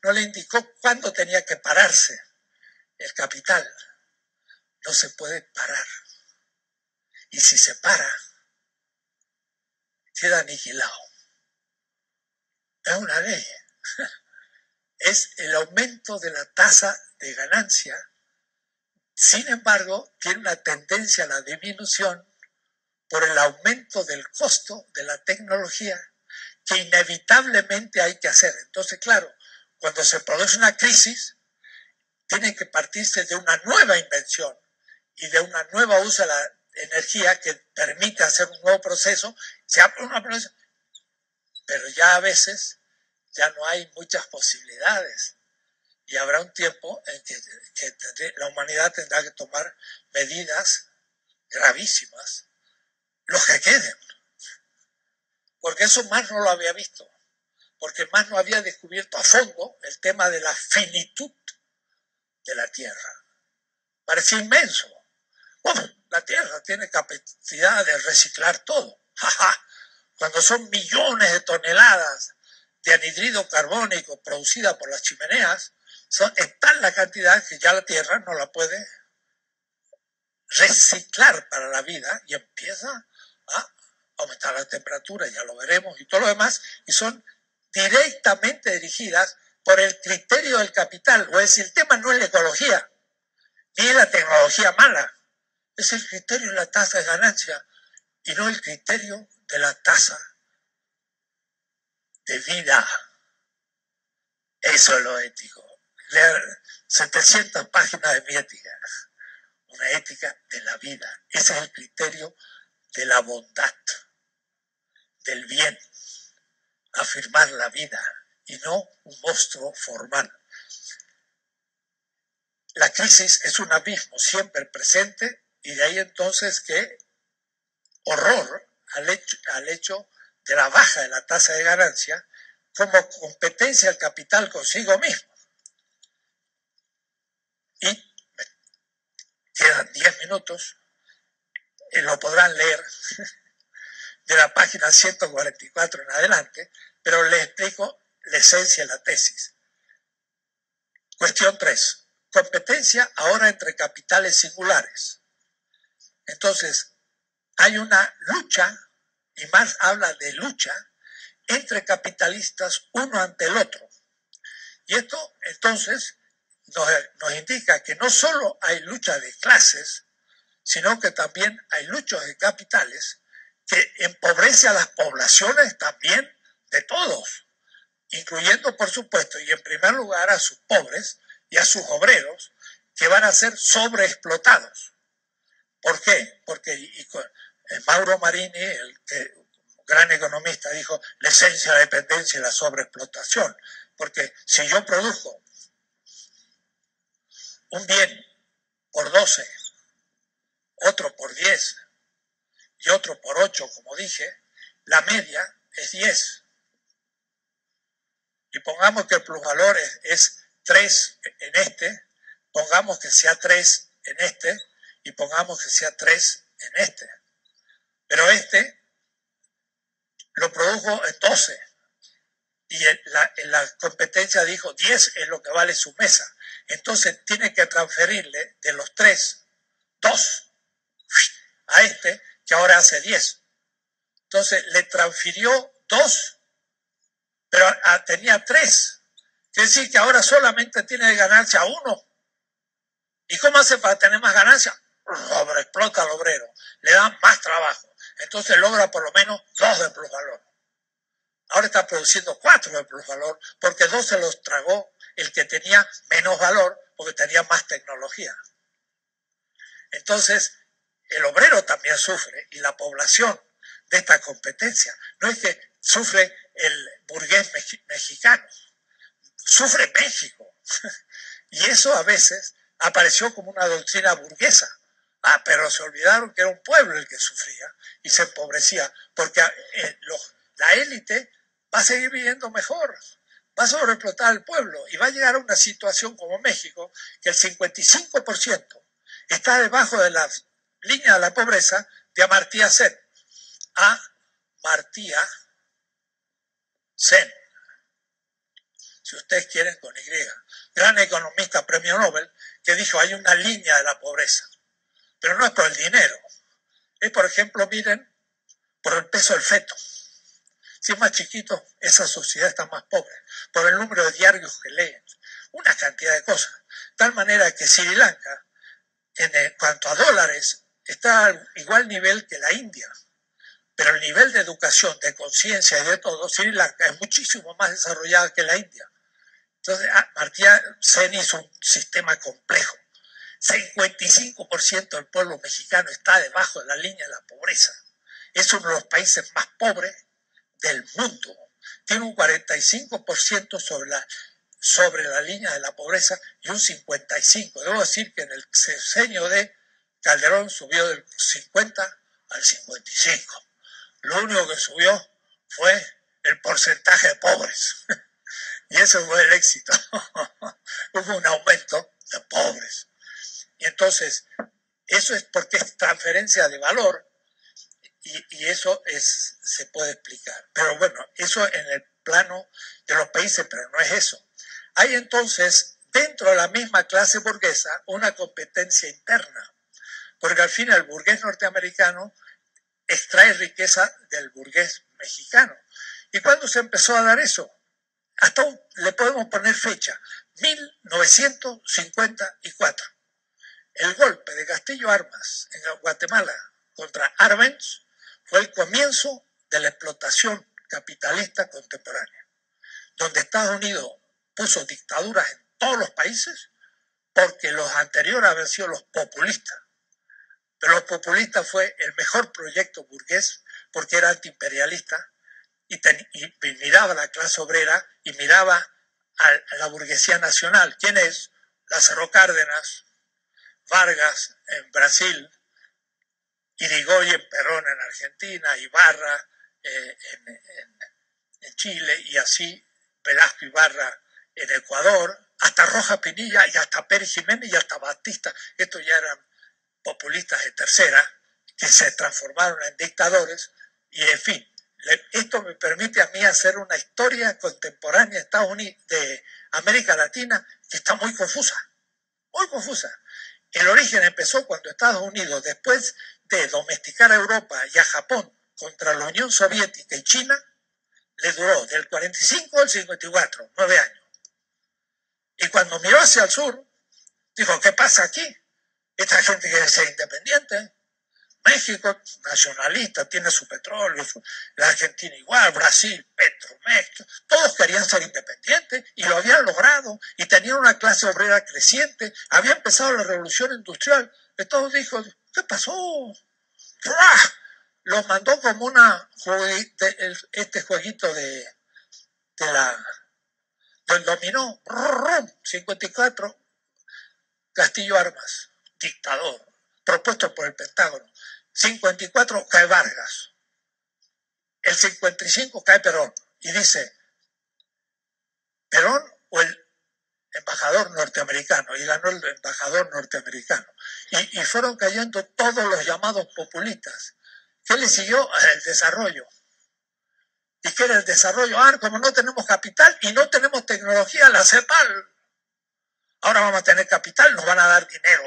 No le indicó cuándo tenía que pararse. El capital no se puede parar. Y si se para, queda aniquilado. Es una ley. Es el aumento de la tasa de ganancia. Sin embargo, tiene una tendencia a la disminución por el aumento del costo de la tecnología que inevitablemente hay que hacer. Entonces, claro, cuando se produce una crisis, tiene que partirse de una nueva invención y de una nueva uso de la energía que permite hacer un nuevo proceso. Se abre una proceso, pero ya a veces ya no hay muchas posibilidades. Y habrá un tiempo en que la humanidad tendrá que tomar medidas gravísimas, los que queden. Porque eso Marx no lo había visto. Porque Marx no había descubierto a fondo el tema de la finitud de la Tierra. Parecía inmenso. Bueno, la Tierra tiene capacidad de reciclar todo. Cuando son millones de toneladas de anhídrido carbónico producida por las chimeneas, es tal la cantidad que ya la Tierra no la puede reciclar para la vida y empieza a aumentar la temperatura, ya lo veremos, y todo lo demás, y son directamente dirigidas por el criterio del capital. O es decir, el tema no es la ecología, ni es la tecnología mala, es el criterio de la tasa de ganancia y no el criterio de la tasa de vida. Eso es lo ético. Leer 700 páginas de mi ética. Una ética de la vida. Ese es el criterio de la bondad, del bien. Afirmar la vida y no un monstruo formal. La crisis es un abismo siempre presente y de ahí entonces que horror al hecho de la baja de la tasa de ganancia como competencia del capital consigo mismo. Y quedan 10 minutos, lo podrán leer de la página 144 en adelante, pero les explico la esencia de la tesis. Cuestión 3. Competencia ahora entre capitales singulares. Entonces, hay una lucha, y Marx habla de lucha, entre capitalistas uno ante el otro. Y esto, entonces, nos indica que no solo hay lucha de clases, sino que también hay luchas de capitales que empobrece a las poblaciones también de todos. incluyendo, por supuesto, y en primer lugar a sus pobres y a sus obreros, que van a ser sobreexplotados. ¿Por qué? Porque Mauro Marini, el gran economista, dijo la esencia de la dependencia y la sobreexplotación. Porque si yo produzco un bien por 12, otro por 10 y otro por 8, como dije, la media es 10. Y pongamos que el plusvalor es 3 en este, pongamos que sea 3 en este y pongamos que sea 3 en este. Pero este lo produjo en 12 y en la competencia dijo 10 es lo que vale su mesa. Entonces tiene que transferirle de los 3, 2 a este que ahora hace 10. Entonces le transfirió 2, pero tenía 3. Quiere decir que ahora solamente tiene de ganancia 1. ¿Y cómo hace para tener más ganancia? Sobreexplota al obrero, le da más trabajo. Entonces logra por lo menos 2 de plusvalor. Ahora está produciendo 4 de plusvalor porque 2 se los tragó el que tenía menos valor porque tenía más tecnología. Entonces, el obrero también sufre y la población de esta competencia. No es que sufre el burgués mexicano, sufre México. Y eso a veces apareció como una doctrina burguesa. Pero se olvidaron que era un pueblo el que sufría y se empobrecía, porque la élite va a seguir viviendo mejor, va a sobreexplotar al pueblo y va a llegar a una situación como México, que el 55% está debajo de la línea de la pobreza de Amartya Sen. Amartya Sen, si ustedes quieren, con Y, gran economista, premio Nobel, que dijo hay una línea de la pobreza, pero no es por el dinero, es, por ejemplo, miren, por el peso del feto. Si es más chiquito, esa sociedad está más pobre, por el número de diarios que leen, una cantidad de cosas. De tal manera que Sri Lanka, en cuanto a dólares, está al igual nivel que la India. Pero el nivel de educación, de conciencia y de todo, Sri Lanka es muchísimo más desarrollada que la India. Entonces, Amartya Sen hizo un sistema complejo. 55% del pueblo mexicano está debajo de la línea de la pobreza. Es uno de los países más pobres del mundo. Tiene un 45% sobre la línea de la pobreza y un 55%. Debo decir que en el sexenio de Calderón subió del 50 al 55. Lo único que subió fue el porcentaje de pobres. Y eso fue el éxito. Hubo un aumento de pobres. Y entonces, eso es porque es transferencia de valor y eso se puede explicar. Pero bueno, eso en el plano de los países, pero no es eso. Hay entonces, dentro de la misma clase burguesa, una competencia interna. Porque al fin el burgués norteamericano extrae riqueza del burgués mexicano. ¿Y cuándo se empezó a dar eso? Hasta le podemos poner fecha, 1954. El golpe de Castillo Armas en Guatemala contra Arbenz fue el comienzo de la explotación capitalista contemporánea, donde Estados Unidos puso dictaduras en todos los países porque los anteriores habían sido los populistas. Pero los populistas fue el mejor proyecto burgués porque era antiimperialista y miraba a la clase obrera y miraba a la burguesía nacional. ¿Quién es? Lázaro Cárdenas, Vargas en Brasil, Irigoyen Perón en Argentina, Ibarra en Chile y así Velasco Ibarra en Ecuador, hasta Rojas Pinilla y hasta Pérez Jiménez y hasta Batista. Estos ya eran populistas de tercera que se transformaron en dictadores y en fin. Esto me permite a mí hacer una historia contemporánea de Estados Unidos, de América Latina, que está muy confusa, muy confusa. El origen empezó cuando Estados Unidos, después de domesticar a Europa y a Japón contra la Unión Soviética y China, le duró del 45 al 54, 9 años. Y cuando miró hacia el sur, dijo, ¿qué pasa aquí? Esta gente quiere ser independiente. México, nacionalista, tiene su petróleo, la Argentina igual, Brasil, Petromex, todos querían querían ser independientes y lo habían logrado y tenían una clase obrera creciente. Había empezado la revolución industrial. Entonces dijo, ¿qué pasó? ¡Ruah! Los mandó como este jueguito del dominó. 54, Castillo Armas, dictador, propuesto por el Pentágono. 54 cae Vargas. El 55 cae Perón. Y dice, Perón o el embajador norteamericano, y ganó el embajador norteamericano. Y fueron cayendo todos los llamados populistas. ¿Qué le siguió? El desarrollo. ¿Y qué era el desarrollo? Como no tenemos capital y no tenemos tecnología, la CEPAL. Ahora vamos a tener capital, nos van a dar dinero,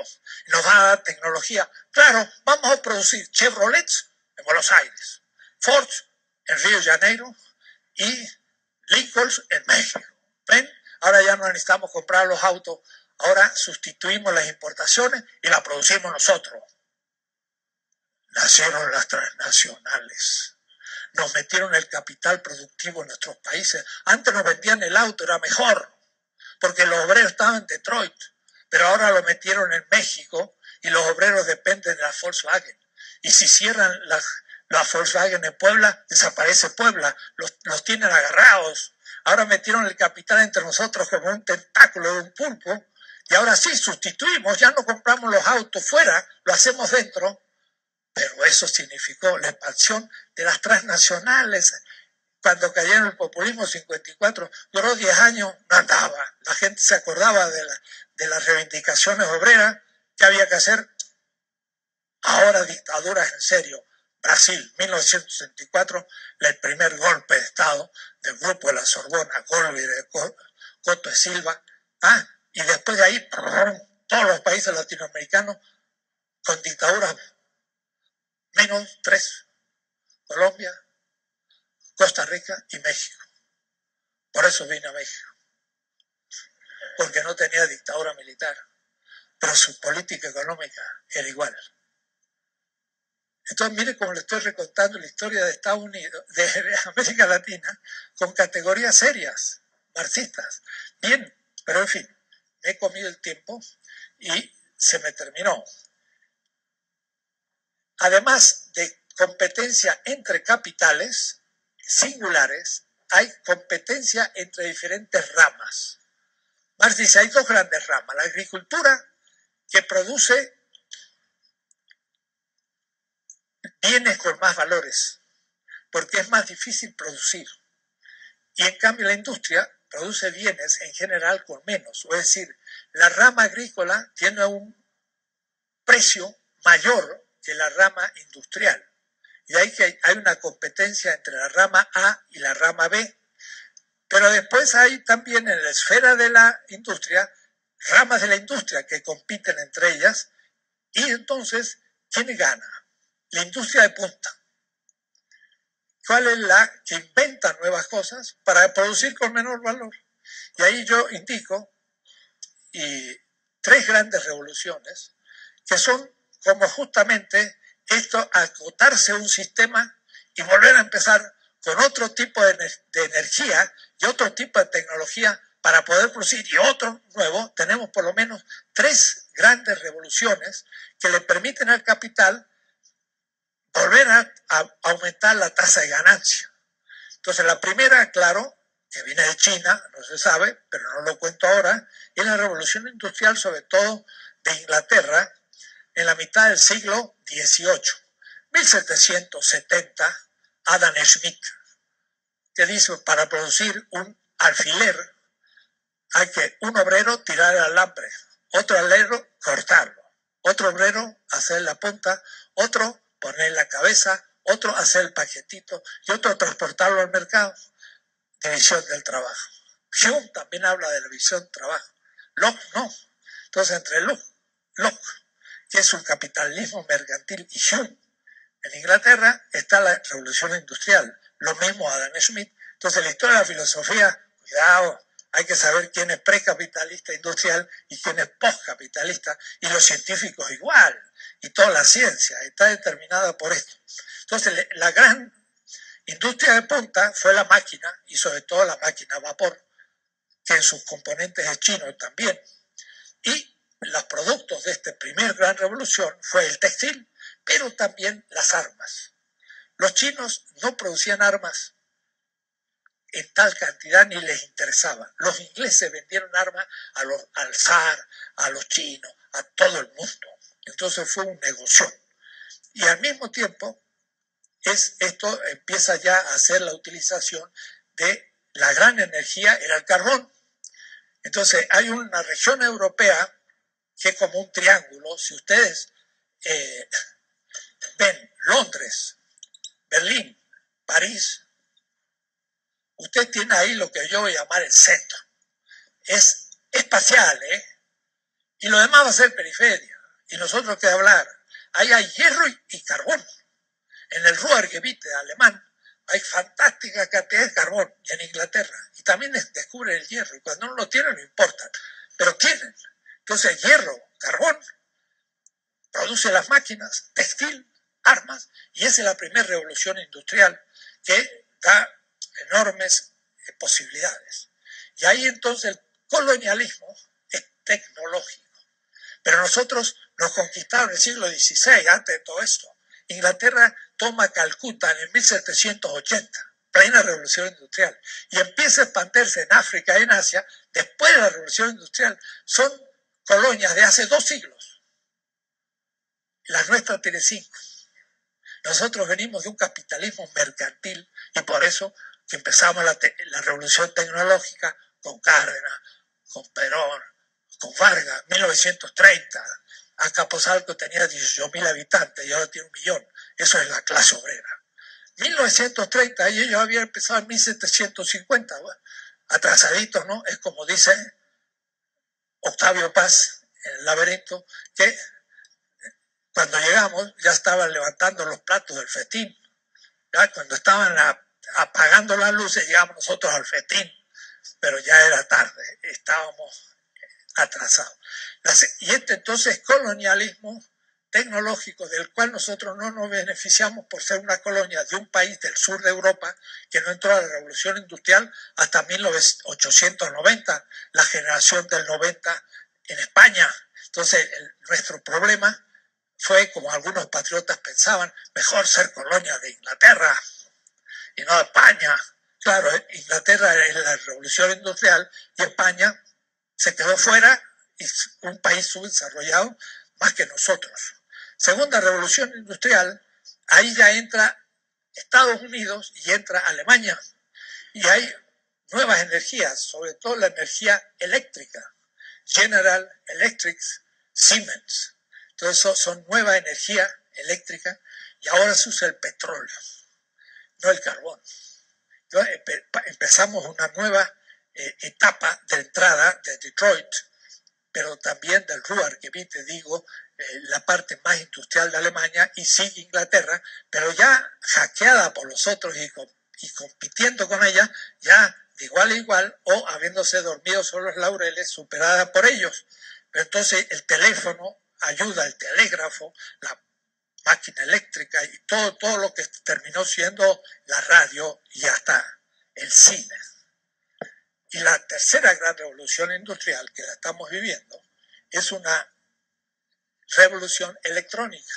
nos van a dar tecnología. Claro, vamos a producir Chevrolets en Buenos Aires, Ford en Río de Janeiro y Lincolns en México. ¿Ven? Ahora ya no necesitamos comprar los autos, ahora sustituimos las importaciones y las producimos nosotros. Nacieron las transnacionales. Nos metieron el capital productivo en nuestros países. Antes nos vendían el auto, era mejor, porque los obreros estaban en Detroit, pero ahora lo metieron en México y los obreros dependen de la Volkswagen. Y si cierran la Volkswagen en Puebla, desaparece Puebla, los tienen agarrados. Ahora metieron el capital entre nosotros como un tentáculo de un pulpo, y ahora sí sustituimos, ya no compramos los autos fuera, lo hacemos dentro. Pero eso significó la expansión de las transnacionales. Cuando cayeron el populismo 54, duró 10 años, no andaba. La gente se acordaba de las reivindicaciones obreras. ¿Qué había que hacer? Ahora dictaduras en serio. Brasil, 1964, el primer golpe de Estado del grupo de la Sorbona, Golbi de Coto de Silva. Y después de ahí, todos los países latinoamericanos con dictaduras menos 3, Colombia, Costa Rica y México. Por eso vine a México, porque no tenía dictadura militar, pero su política económica era igual. Entonces mire cómo le estoy recontando la historia de Estados Unidos, de América Latina, con categorías serias, marxistas. Bien, pero en fin, me he comido el tiempo y se me terminó. Además de competencia entre capitales singulares, hay competencia entre diferentes ramas. Marx dice, hay dos grandes ramas. La agricultura, que produce bienes con más valores, porque es más difícil producir. Y en cambio la industria produce bienes en general con menos. Es decir, la rama agrícola tiene un precio mayor que la rama industrial. Y ahí que hay una competencia entre la rama A y la rama B. Pero después hay también en la esfera de la industria, ramas de la industria que compiten entre ellas. Y entonces, ¿quién gana? La industria de punta. ¿Cuál es la que inventa nuevas cosas para producir con menor valor? Y ahí yo indico tres grandes revoluciones que son como justamente esto, acotarse a un sistema y volver a empezar con otro tipo de energía y otro tipo de tecnología para poder producir, y otro nuevo. Tenemos por lo menos tres grandes revoluciones que le permiten al capital volver a aumentar la tasa de ganancia. Entonces la primera, claro, que viene de China, no se sabe, pero no lo cuento ahora, es la revolución industrial, sobre todo de Inglaterra, en la mitad del siglo XVIII, 1770, Adam Smith, que dice, para producir un alfiler hay que un obrero tirar el alambre, otro obrero cortarlo, otro obrero hacer la punta, otro poner la cabeza, otro hacer el paquetito y otro transportarlo al mercado. División del trabajo. Hume también habla de la división del trabajo. Locke no. Entonces entre Locke, que es un capitalismo mercantil, y Hume, en Inglaterra está la revolución industrial, lo mismo Adam Smith. Entonces la historia de la filosofía, cuidado, hay que saber quién es precapitalista industrial y quién es postcapitalista, y los científicos igual, y toda la ciencia está determinada por esto. Entonces la gran Industria de punta fue la máquina, y sobre todo la máquina a vapor, que en sus componentes es chino también. Y los productos de esta primera gran revolución fue el textil, pero también las armas. Los chinos no producían armas en tal cantidad ni les interesaba. Los ingleses vendieron armas al zar, a los chinos, a todo el mundo. Entonces fue un negocio. Y al mismo tiempo, esto empieza ya a ser la utilización de la gran energía, era el carbón. Entonces hay una región europea que es como un triángulo. Si ustedes ven Londres, Berlín, París, usted tiene ahí lo que yo voy a llamar el centro. Es espacial, y lo demás va a ser periferia. Y nosotros qué hablar. Ahí hay hierro y carbón. En el Ruhrgebiet alemán hay fantástica cantidad de carbón, y en Inglaterra. Y también descubren el hierro, y cuando no lo tienen no importa, pero tienen. Entonces hierro, carbón, produce las máquinas, textil, armas, y esa es la primera revolución industrial que da enormes posibilidades. Y ahí entonces el colonialismo es tecnológico. Pero nosotros nos conquistaron en el siglo XVI, antes de todo esto. Inglaterra toma Calcuta en el 1780, plena revolución industrial, y empieza a expandirse en África y en Asia después de la revolución industrial. Son colonias de hace 2 siglos. La nuestra tiene 5. Nosotros venimos de un capitalismo mercantil, y por eso que empezamos la revolución tecnológica con Cárdenas, con Perón, con Vargas, 1930. Azcapotzalco tenía 18.000 habitantes y ahora tiene 1 millón. Eso es la clase obrera. 1930, y ellos habían empezado en 1750. Bueno, atrasaditos, ¿no? Es como dice Octavio Paz en El laberinto, que cuando llegamos ya estaban levantando los platos del festín. ¿Ya? Cuando estaban apagando las luces, llegamos nosotros al festín, pero ya era tarde, estábamos atrasados. Y entonces colonialismo tecnológico del cual nosotros no nos beneficiamos por ser una colonia de un país del sur de Europa que no entró a la revolución industrial hasta 1890, la generación del 90 en España. Entonces nuestro problema fue, como algunos patriotas pensaban, mejor ser colonia de Inglaterra y no de España. Claro, Inglaterra es la revolución industrial y España se quedó fuera, y un país subdesarrollado más que nosotros. Segunda revolución industrial, ahí ya entra Estados Unidos y entra Alemania. Y hay nuevas energías, sobre todo la energía eléctrica. General Electric, Siemens. Todo eso son nueva energía eléctrica, y ahora se usa el petróleo, no el carbón. Entonces, empezamos una nueva etapa de entrada de Detroit, pero también del Ruhrgebiet, te digo, la parte más industrial de Alemania, y sigue Inglaterra, pero ya hackeada por los otros y compitiendo con ella, ya de igual a igual, o habiéndose dormido sobre los laureles, superada por ellos. Pero entonces el teléfono ayuda, el telégrafo, la máquina eléctrica y todo lo que terminó siendo la radio y hasta el cine. Y la tercera gran revolución industrial que la estamos viviendo es una revolución electrónica.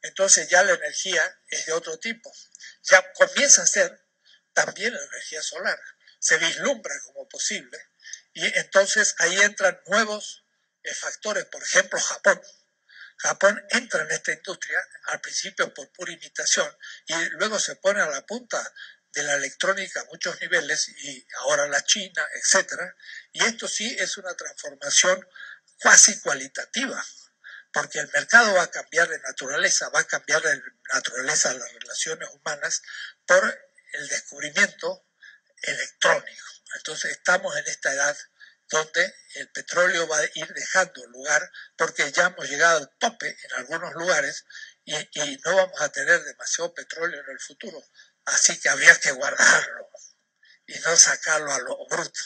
Entonces ya la energía es de otro tipo. Ya comienza a ser también la energía solar. Se vislumbra como posible. Y entonces ahí entran nuevos factores. Por ejemplo, Japón. Japón entra en esta industria al principio por pura imitación y luego se pone a la punta de la electrónica a muchos niveles, y ahora la China, etc. Y esto sí es una transformación cuasi cualitativa, porque el mercado va a cambiar de naturaleza, va a cambiar de naturaleza de las relaciones humanas por el descubrimiento electrónico. Entonces estamos en esta edad donde el petróleo va a ir dejando lugar, porque ya hemos llegado al tope en algunos lugares y no vamos a tener demasiado petróleo en el futuro. Así que habría que guardarlo y no sacarlo a lo bruto.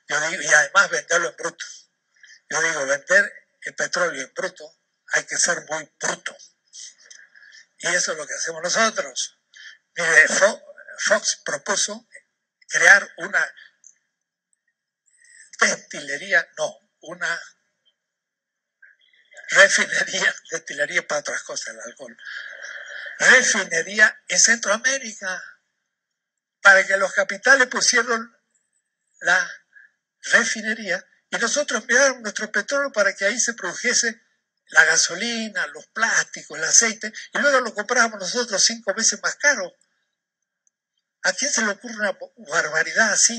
Yo digo, y además venderlo en bruto. Yo digo, vender el petróleo en bruto hay que ser muy bruto. Y eso es lo que hacemos nosotros. Mire, Fox propuso crear una una refinería, destilería para otras cosas, el alcohol, refinería en Centroamérica, para que los capitales pusieron la refinería y nosotros enviáramos nuestro petróleo para que ahí se produjese la gasolina, los plásticos, el aceite, y luego lo comprábamos nosotros 5 veces más caro. ¿A quién se le ocurre una barbaridad así?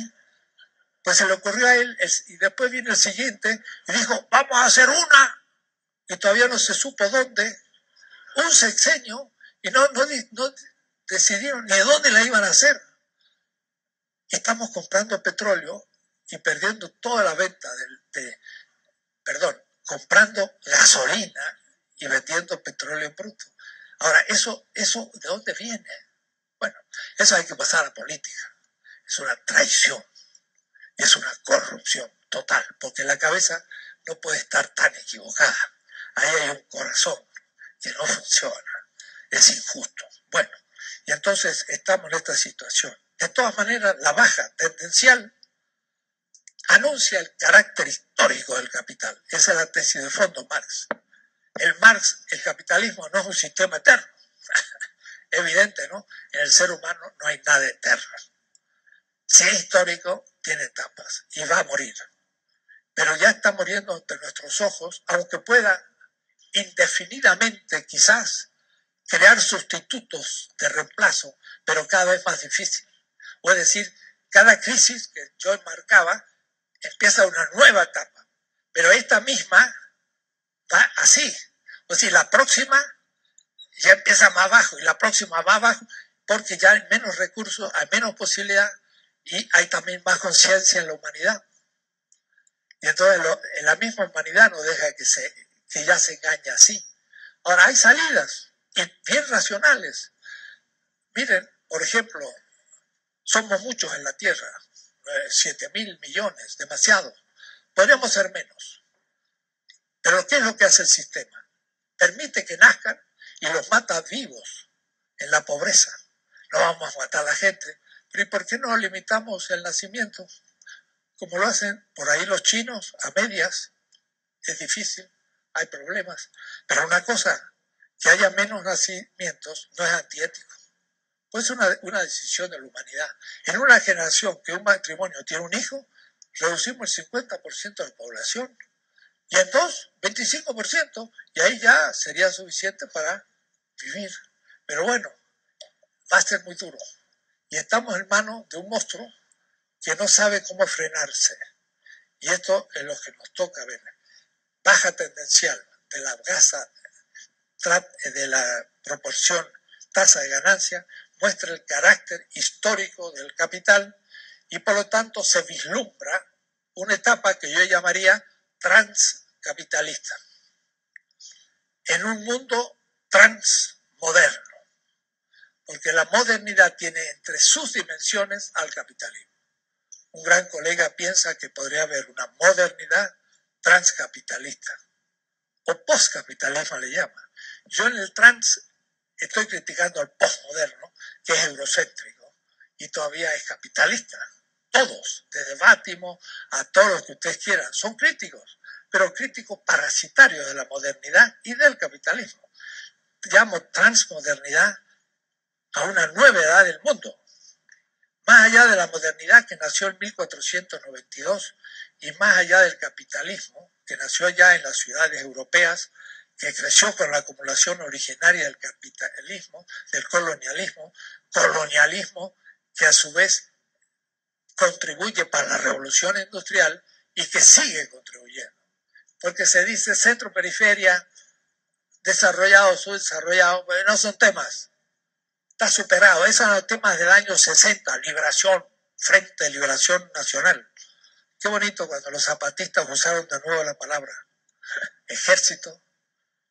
Pues se le ocurrió a él, y después vino el siguiente y dijo, vamos a hacer una, y todavía no se supo dónde, un sexenio, y no decidieron ni dónde la iban a hacer. Estamos comprando petróleo y perdiendo toda la venta comprando gasolina y vendiendo petróleo en bruto. Ahora, ¿eso de dónde viene? Bueno, eso hay que pasar a la política. Es una traición, es una corrupción total, porque la cabeza no puede estar tan equivocada. Ahí hay un corazón que no funciona, es injusto. Bueno, y entonces estamos en esta situación. De todas maneras, la baja tendencial anuncia el carácter histórico del capital. Esa es la tesis de fondo Marx. El capitalismo no es un sistema eterno. Evidente, ¿no? En el ser humano no hay nada eterno. Si es histórico, tiene etapas y va a morir. Pero ya está muriendo ante nuestros ojos, aunque pueda indefinidamente quizás crear sustitutos de reemplazo, pero cada vez más difícil. O es decir, cada crisis que yo enmarcaba empieza una nueva etapa, pero esta misma va así. O sea, la próxima ya empieza más bajo y la próxima más bajo, porque ya hay menos recursos, hay menos posibilidad y hay también más conciencia en la humanidad. Y entonces en la misma humanidad no deja que ya se engañe así. Ahora, hay salidas y bien racionales. Miren, por ejemplo, somos muchos en la Tierra, 7.000 millones, demasiado. Podríamos ser menos. Pero ¿qué es lo que hace el sistema? Permite que nazcan y los mata vivos en la pobreza. No vamos a matar a la gente. Pero ¿y por qué no limitamos el nacimiento? Como lo hacen por ahí los chinos, a medias. Es difícil, hay problemas. Pero una cosa, que haya menos nacimientos no es antiético. Pues es una decisión de la humanidad. En una generación que un matrimonio tiene un hijo, reducimos el 50% de la población. Y en 25%, y ahí ya sería suficiente para vivir. Pero bueno, va a ser muy duro. Y estamos en manos de un monstruo que no sabe cómo frenarse. Y esto es lo que nos toca ver. Baja tendencial de la proporción tasa de ganancia muestra el carácter histórico del capital y por lo tanto se vislumbra una etapa que yo llamaría transcapitalista en un mundo transmoderno, porque la modernidad tiene entre sus dimensiones al capitalismo. Un gran colega piensa que podría haber una modernidad transcapitalista o postcapitalismo le llama. Yo en el trans estoy criticando al postmoderno, que es eurocéntrico y todavía es capitalista. Todos, desde Bátimo a todos los que ustedes quieran, son críticos, pero críticos parasitarios de la modernidad y del capitalismo. Llamo transmodernidad a una nueva edad del mundo, más allá de la modernidad que nació en 1492 y más allá del capitalismo que nació ya en las ciudades europeas, que creció con la acumulación originaria del capitalismo, del colonialismo que a su vez contribuye para la revolución industrial y que sigue contribuyendo. Porque se dice centro-periferia, desarrollado, subdesarrollado, pero no son temas. Está superado. Esos son los temas del año 60, liberación, Frente de Liberación Nacional. Qué bonito cuando los zapatistas usaron de nuevo la palabra ejército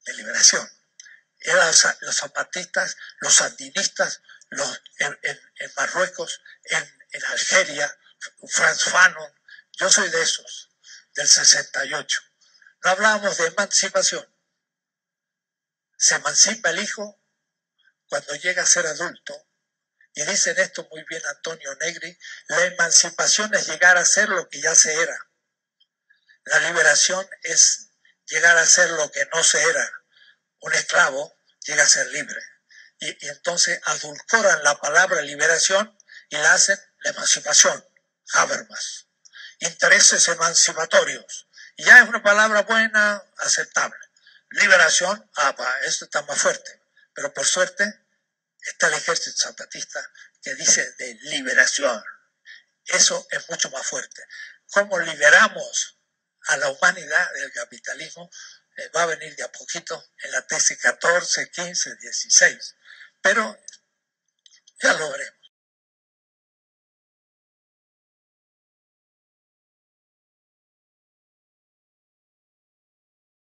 de liberación. Eran los zapatistas, los sandinistas, en Marruecos, en Algeria, Franz Fanon. Yo soy de esos, del 68. No hablábamos de emancipación. Se emancipa el hijo cuando llega a ser adulto Y dicen esto muy bien Antonio Negri: la emancipación es llegar a ser lo que ya se era. La liberación es llegar a ser lo que no se era. Un esclavo llega a ser libre. Y entonces adulcoran la palabra liberación y la hacen la emancipación, Habermas. Intereses emancipatorios. Y ya es una palabra buena, aceptable. Liberación, esto está más fuerte. Pero por suerte está el ejército zapatista que dice de liberación. Eso es mucho más fuerte. ¿Cómo liberamos a la humanidad del capitalismo? Va a venir de a poquito en la tesis 14, 15, 16. Pero ya lo veremos.